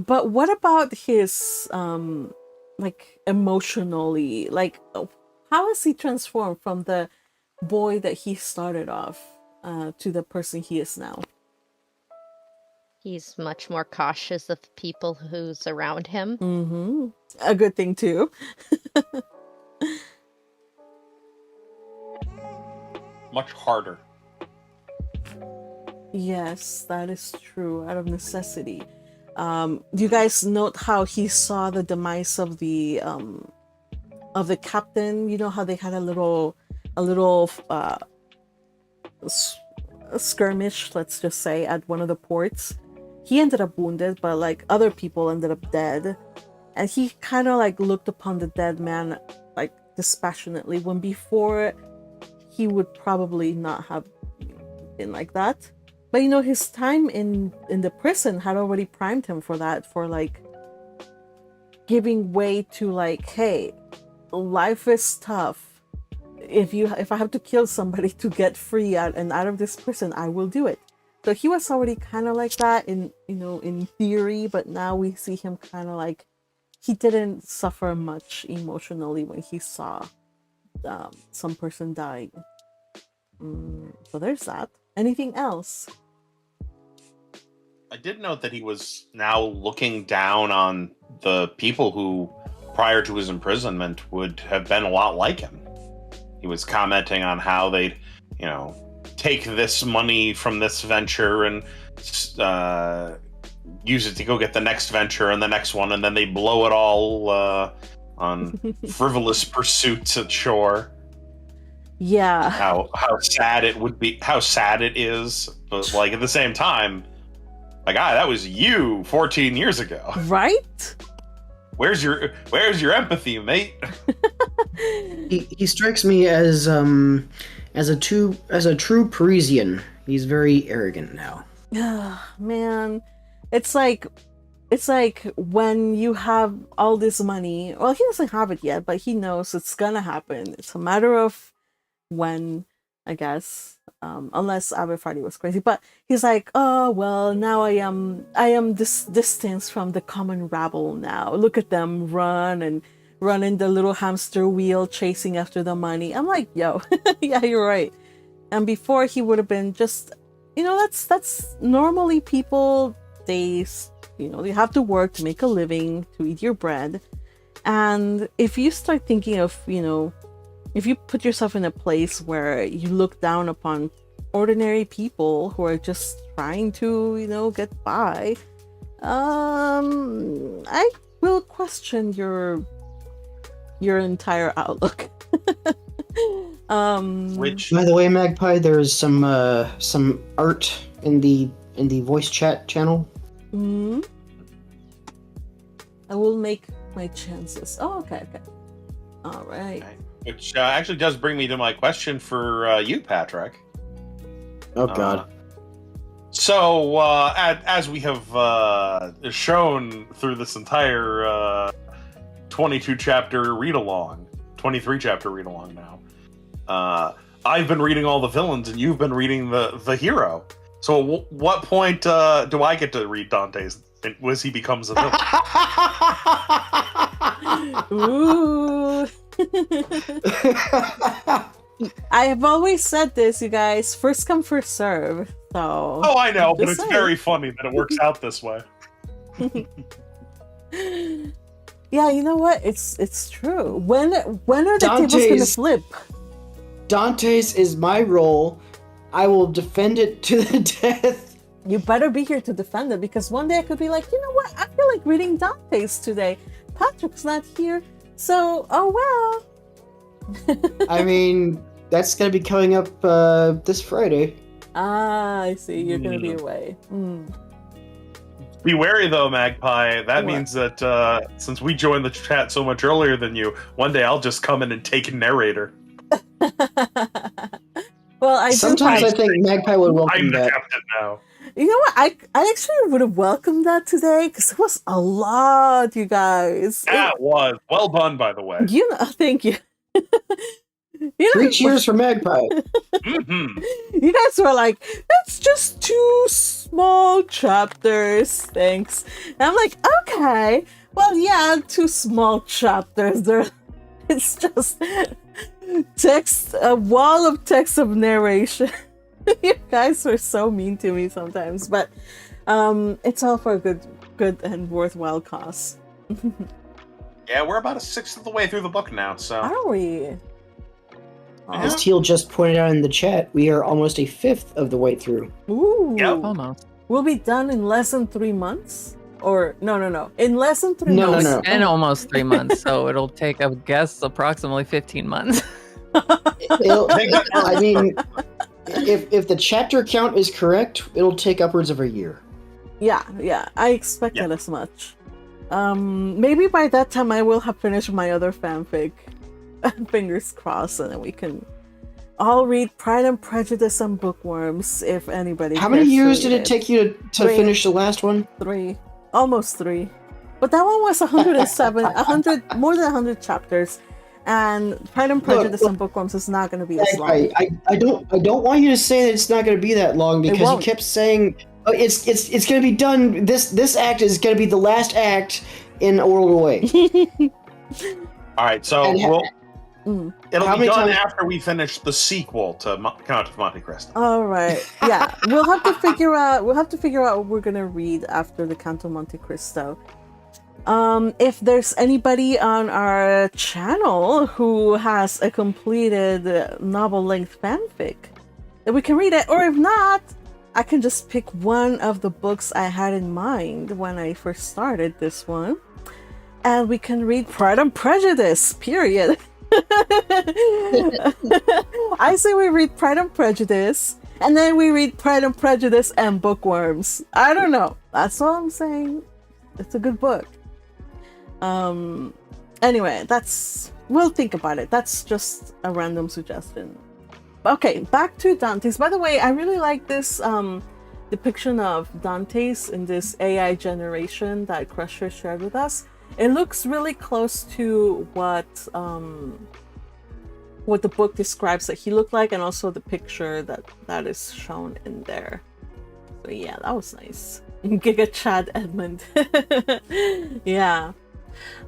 what about his like emotionally, like how has he transformed from the boy that he started off to the person he is now? He's much more cautious of people who's around him. Mm-hmm. A good thing too. Much harder. Yes, that is true. Out of necessity. Do you guys note how he saw the demise of the captain? You know how they had a little skirmish, let's just say, at one of the ports. He ended up wounded, but like other people ended up dead, and he kind of like looked upon the dead man like dispassionately, when before he would probably not have been like that. But his time in the prison had already primed him for that, for like giving way to like, hey, life is tough. if I have to kill somebody to get free out of this prison, I will do it. So he was already kind of like that in theory, but now we see him kind of like he didn't suffer much emotionally when he saw some person dying. So there's that. Anything else? I did note that he was now looking down on the people who, prior to his imprisonment, would have been a lot like him. He was commenting on how they'd, take this money from this venture and use it to go get the next venture and the next one, and then they blow it all on frivolous pursuits at shore. Yeah. How sad it would be, how sad it is, but like at the same time, like, that was you 14 years ago. Right? Where's your empathy, mate? He strikes me as a true Parisian. He's very arrogant now. Man, it's like when you have all this money. Well, he doesn't have it yet, but he knows it's gonna happen. It's a matter of when, I guess. Unless Abbé Faria was crazy, but he's like, oh well, now I am this distance from the common rabble now. Look at them run in the little hamster wheel chasing after the money. I'm like, yo, yeah, you're right. And before he would have been just, that's normally people, they have to work to make a living, to eat your bread. And if you start thinking of, if you put yourself in a place where you look down upon ordinary people who are just trying to, get by, I will question your entire outlook. Which, by the way, Magpie, there's some art in the voice chat channel. I will make my chances. Oh, okay. All right. Which actually does bring me to my question for you, Patrick. Oh, God. So, as we have shown through this entire 22-chapter read-along, 23-chapter read-along now, I've been reading all the villains, and you've been reading the hero. So, what point do I get to read Dante's as he becomes a villain? Ooh. I have always said this, you guys. First come, first serve. So. Oh, I know, but it's very funny that it works out this way. Yeah, you know what? It's true. When are the tables gonna flip? Dante's is my role. I will defend it to the death. You better be here to defend it, because one day I could be like, you know what? I feel like reading Dante's today. Patrick's not here, so oh well. I mean, that's gonna be coming up this Friday. Ah, I see. You're gonna be away. Be wary though, Magpie. That means that since we joined the chat so much earlier than you, one day I'll just come in and take a narrator. Well, sometimes I think Magpie would welcome I'm the that. captain now. You know what? I actually would have welcomed that today, because it was a lot, you guys. That was well done, by the way. Thank you. 3 cheers for Magpie. Mm-hmm. You guys were like, that's just 2 small chapters, thanks. And I'm like, okay, well, yeah, 2 small chapters. It's just text, a wall of text of narration. You guys were so mean to me sometimes, but it's all for a good and worthwhile cause. Yeah, we're about 1/6 of the way through the book now, so. Are we? As Teal just pointed out in the chat, we are almost 1/5 of the way through. Ooh. Yep. Almost. We'll be done in less than 3 months? Or, no. In less than 3 months? No. And almost 3 months, so it'll take, I would guess, approximately 15 months. I mean, if the chapter count is correct, it'll take upwards of a year. Yeah. I expected as much. Maybe by that time I will have finished my other fanfic. Fingers crossed, and then we can all read Pride and Prejudice and Bookworms, if anybody. How many cares to years read did it take you to 3. finish the last one? 3. Almost 3. But that one was 107, more than 100 chapters. And Pride and Prejudice and Bookworms is not going to be as long. I don't want you to say that it's not going to be that long, because you kept saying it's going to be done. This act is going to be the last act in World Away. All right, so it'll be done times- after we finish the sequel to Count of Monte Cristo. All right. Yeah, we'll have to figure out what we're gonna read after the Count of Monte Cristo. If there's anybody on our channel who has a completed novel-length fanfic, then we can read it. Or if not, I can just pick one of the books I had in mind when I first started this one, and we can read Pride and Prejudice, period. I say we read Pride and Prejudice, and then we read Pride and Prejudice and Bookworms. I don't know. That's all I'm saying. It's a good book. Anyway, we'll think about it. That's just a random suggestion. Okay, back to Dantès. By the way, I really like this depiction of Dantès in this AI generation that Crusher shared with us. It looks really close to what the book describes that he looked like, and also the picture that is shown in there. So yeah, that was nice. Giga Chad Edmund. Yeah.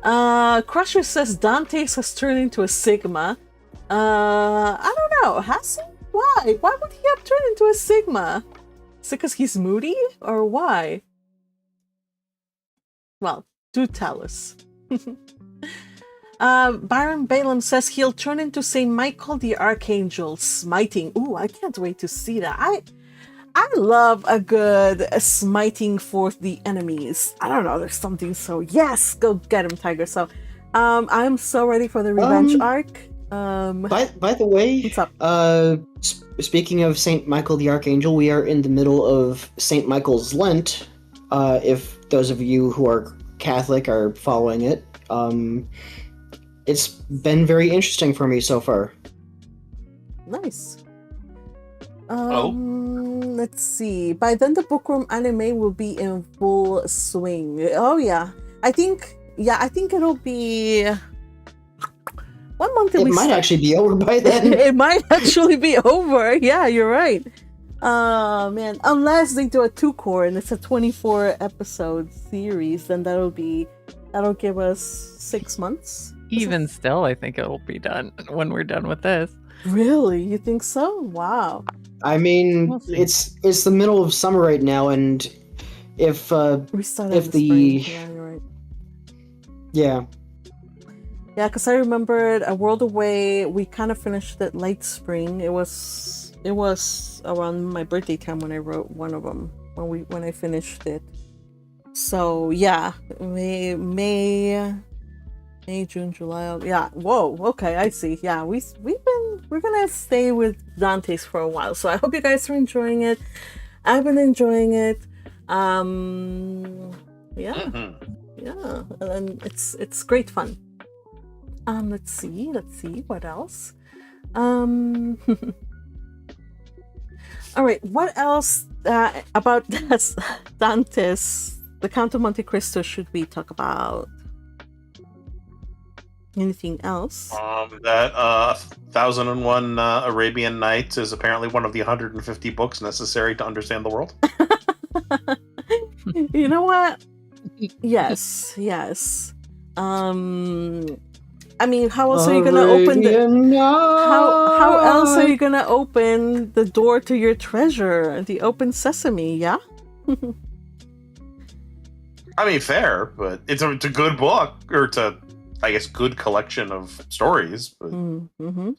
Crusher says Dantès has turned into a Sigma. I don't know. Has he? Why? Why would he have turned into a Sigma? Is it because he's moody, or why? Well, do tell us. Byron Balaam says he'll turn into Saint Michael the Archangel, smiting. Ooh, I can't wait to see that. I love a good smiting forth the enemies. I don't know, there's something so... Yes! Go get him, Tiger. So, I'm so ready for the revenge arc. By the way, what's up? Speaking of Saint Michael the Archangel, we are in the middle of Saint Michael's Lent. If those of you who are Catholic are following it, it's been very interesting for me so far. Nice. Let's see. By then, the Bookworm anime will be in full swing. Oh yeah, I think it'll be. What month did we might start? actually be over by then. It might actually be over. Yeah, you're right. Man, unless they do a 2-core and it's a 24 episode series, then that'll give us 6 months. Even still, I think it will be done when we're done with this. Really? You think so? Wow. I mean, We'll see. it's the middle of summer right now, and if We started if in the spring. Yeah, you're right. yeah. Yeah, because I remembered A World Away, we kind of finished it late spring. It was around my birthday time when I wrote one of them, when I finished it. So yeah, May, June, July. Yeah. Whoa. Okay, I see. Yeah, we're gonna stay with Dantès for a while. So I hope you guys are enjoying it. I've been enjoying it. Yeah. Yeah, and it's great fun. Let's see what else. All right, what else about Dantès, the Count of Monte Cristo, should we talk about? Anything else? That 1001 Arabian Nights is apparently one of the 150 books necessary to understand the world. You know what? Yes. I mean, how else are you gonna open how else are you gonna open the door to your treasure? The open sesame, yeah? I mean, fair, but it's a good book, or it's a, I guess, good collection of stories, but Mm-hmm.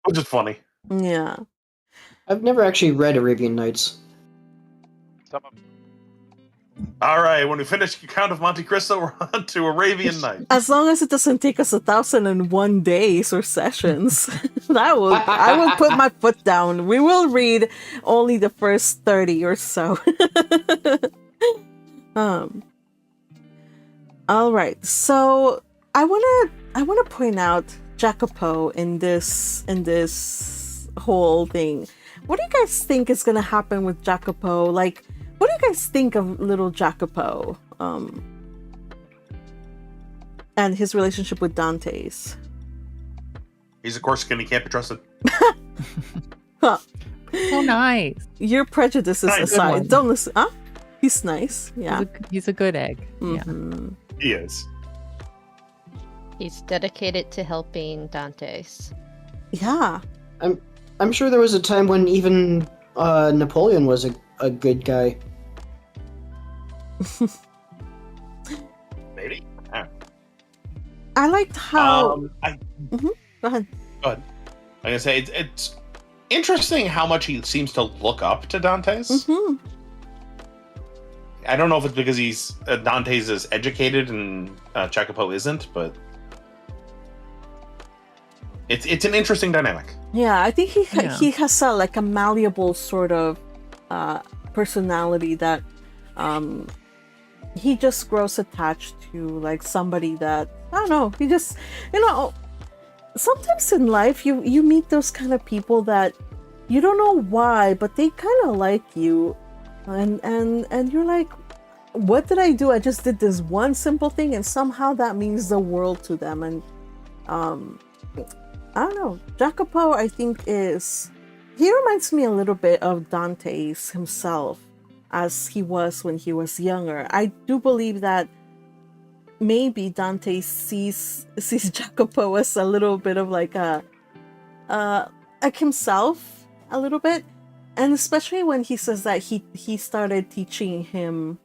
which is funny. Yeah. I've never actually read Arabian Nights. All right, when we finish Count of Monte Cristo, we're on to Arabian Nights. As long as it doesn't take us 1,001 days or sessions, I will put my foot down. We will read only the first 30 or so. All right, so I wanna point out Jacopo in this whole thing. What do you guys think is gonna happen with Jacopo? Like, what do you guys think of little Jacopo? And his relationship with Dantès? He's a Corsican. He can't be trusted. Huh. Oh, nice. Your prejudices Nice. Good aside, one. don't listen. Huh? He's nice. Yeah. He's a good egg. Yeah. Mhm. He is. He's dedicated to helping Dantès. Yeah. I'm sure there was a time when even Napoleon was a good guy. Maybe. I liked how. Go ahead. Go ahead. Like I say, it's interesting how much he seems to look up to Dantès. Hmm. I don't know if it's because he's Dantès is educated and Jacopo isn't, but it's an interesting dynamic. Yeah, I think he Yeah. he has a malleable sort of personality that he just grows attached to like somebody that I don't know. He just sometimes in life you meet those kind of people that you don't know why, but they kind of like you, and you're like, what did I do? I just did this one simple thing, and somehow that means the world to them. And I don't know. Jacopo, I think, he reminds me a little bit of Dantès himself, as he was when he was younger. I do believe that maybe Dante sees Jacopo as a little bit of like himself a little bit, and especially when he says that he started teaching him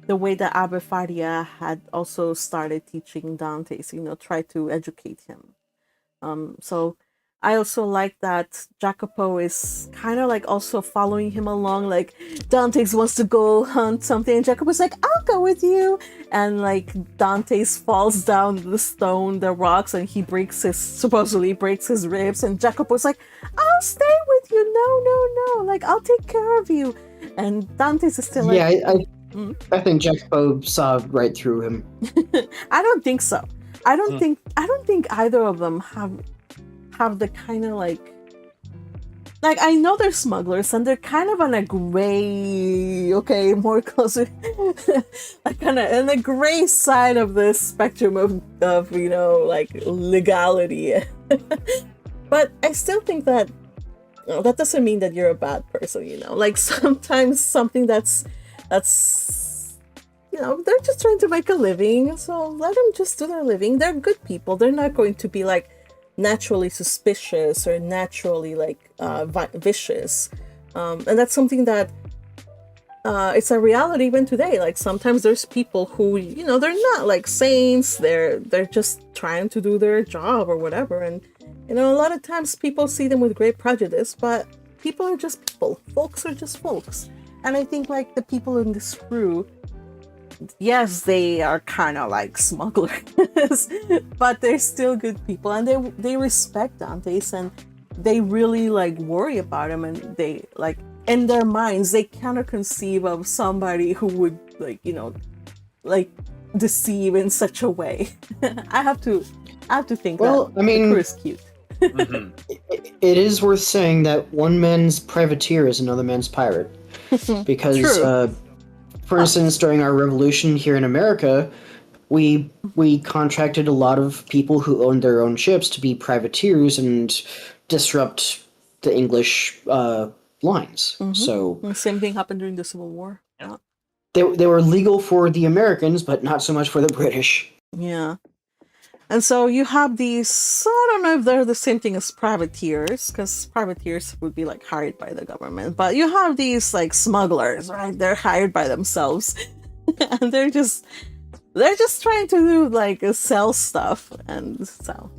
the way that Abbé Faria had also started teaching Dantès, try to educate him. So I also like that Jacopo is kind of like also following him along. Like Dantès wants to go hunt something, and Jacopo's like, "I'll go with you." And like Dantès falls down the rocks, and he supposedly breaks his ribs. And Jacopo's like, "I'll stay with you. No. Like I'll take care of you." And Dantès is still like, Yeah, I think Jacopo saw right through him. I don't think so. I don't think either of them have the kind of like I know they're smugglers and they're kind of on a gray, more closer like kind of on the gray side of the spectrum of like legality. But I still think that that doesn't mean that you're a bad person, like sometimes something that's they're just trying to make a living, so let them just do their living. They're good people. They're not going to be like naturally suspicious or naturally like vicious, and that's something that it's a reality even today. Like sometimes there's people who they're not like saints. They're just trying to do their job or whatever, and a lot of times people see them with great prejudice, but people are just people. Folks are just folks. And I think like the people in this crew, yes, they are kind of like smugglers, but they're still good people, and they respect Dantès, and they really like worry about him, and they like in their minds they kind of conceive of somebody who would like deceive in such a way. I have to think that I mean, the crew is cute. Mhm. it is worth saying that one man's privateer is another man's pirate, because True. for instance, during our revolution here in America, we contracted a lot of people who owned their own ships to be privateers and disrupt the English lines. Mhm. So The same thing happened during the Civil War. Yeah. they were legal for the Americans, but not so much for the British. Yeah. And so you have these, I don't know if they're the same thing as privateers, because privateers would be like hired by the government, but you have these like smugglers, right? They're hired by themselves. And they're just trying to do like sell stuff and so.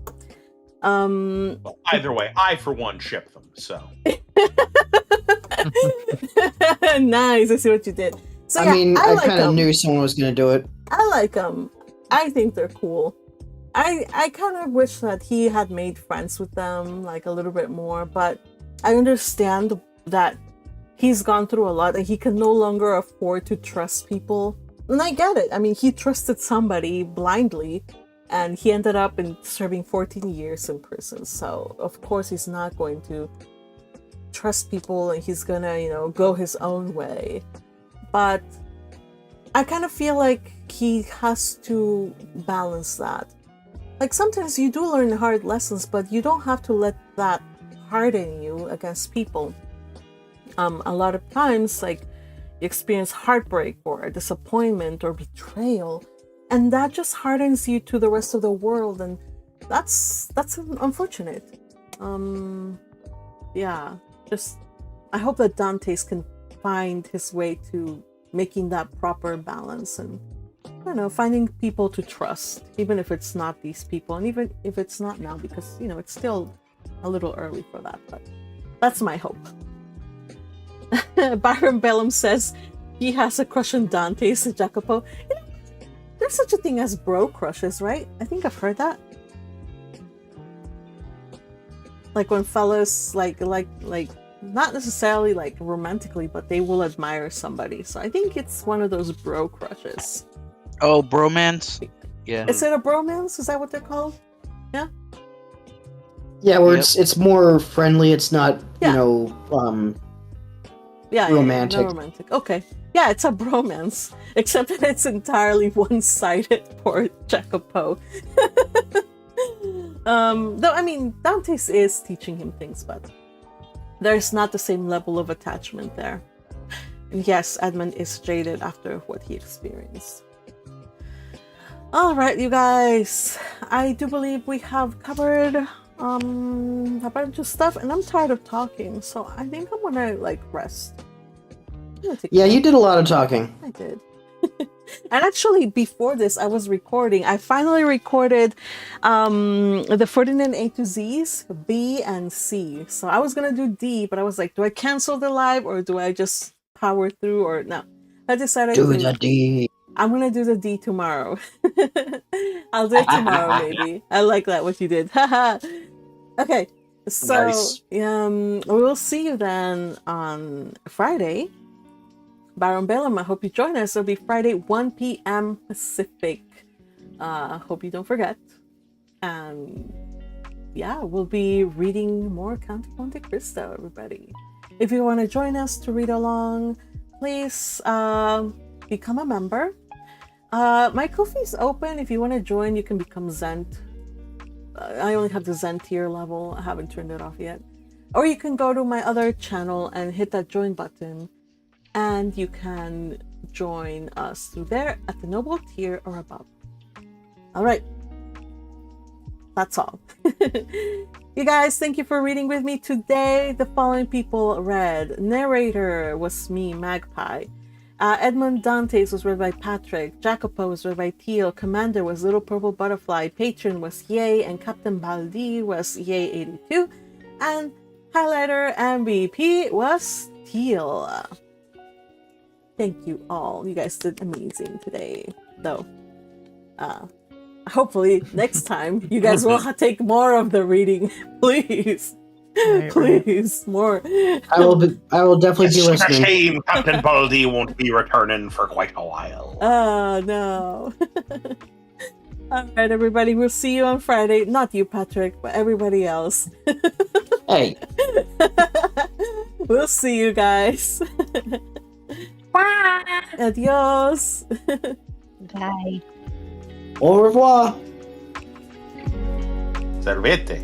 Well, either way, I for one ship them. So Nice, I see what you did. So I mean, I like kind of 'em. knew someone was going to do it. I like them. I think they're cool. I kind of wish that he had made friends with them like a little bit more, but I understand that he's gone through a lot and he can no longer afford to trust people. And I get it. I mean, he trusted somebody blindly and he ended up serving 14 years in prison. So, of course, he's not going to trust people and he's gonna, go his own way. But I kind of feel like he has to balance that. like sometimes you do learn hard lessons, but you don't have to let that harden you against people. A lot of times, like, you experience heartbreak or disappointment or betrayal, and that just hardens you to the rest of the world, and that's unfortunate. Yeah, just I hope that Dantès can find his way to making that proper balance, and I don't know, finding people to trust, even if it's not these people, and even if it's not now, because it's still a little early for that, but that's my hope. Byron Bellum says he has a crush on Dantès and Jacopo. There's such a thing as bro crushes, right? I think I've heard that. Like when fellas like not necessarily like romantically, but they will admire somebody. So I think it's one of those bro crushes. Oh, bromance? Yeah. Is it a bromance? Is that what they're called? Yeah. Yeah, where Yep. it's more friendly. It's not Yeah. romantic. No romantic. Okay. Yeah, it's a bromance, except that it's entirely one-sided for Jacopo. Though I mean, Dantès is teaching him things, but there's not the same level of attachment there. And yes, Edmund is jaded after what he experienced. All right, you guys, I do believe we have covered a bunch of stuff, and I'm tired of talking, so I think I'm gonna rest. Yeah, you did a lot of talking. I did. And actually, before this, I was recording. I finally recorded the Ferdinand A to Z's, B and C. So I was gonna do D, but I was like, do I cancel the live or do I just power through? Or no, I decided Do the D. I'm gonna do the D tomorrow. I'll do it tomorrow, maybe. I like that what you did. Okay, so Nice. we will see you then on Friday. Baron Bellum, I hope you join us. It'll be Friday, 1 p.m. Pacific. Hope you don't forget. And yeah, we'll be reading more Count of Monte Cristo, everybody. If you want to join us to read along, please become a member. My Ko-fi's open. If you want to join, you can become Zent. I only have the Zen tier level. I haven't turned it off yet. Or you can go to my other channel and hit that join button, and you can join us through there at the noble tier or above. All right. That's all. You guys, thank you for reading with me today. The following people read. Narrator was me, Magpie. Edmund Dantès was read by Patrick. Jacopo was read by Teal. Commander was Little Purple Butterfly. Patron was Yay. And Captain Baldi was Yay82. And Highlighter MVP was Teal. Thank you all. You guys did amazing today, though. Hopefully next time you guys will take more of the reading, please. Right. Please, more. I will definitely be It's a listening. shame Captain Baldi won't be returning for quite a while. Oh no. All right, everybody. We'll see you on Friday. Not you, Patrick, but everybody else. Hey. We'll see you guys. Bye. Adios. Bye. Au revoir. Servete.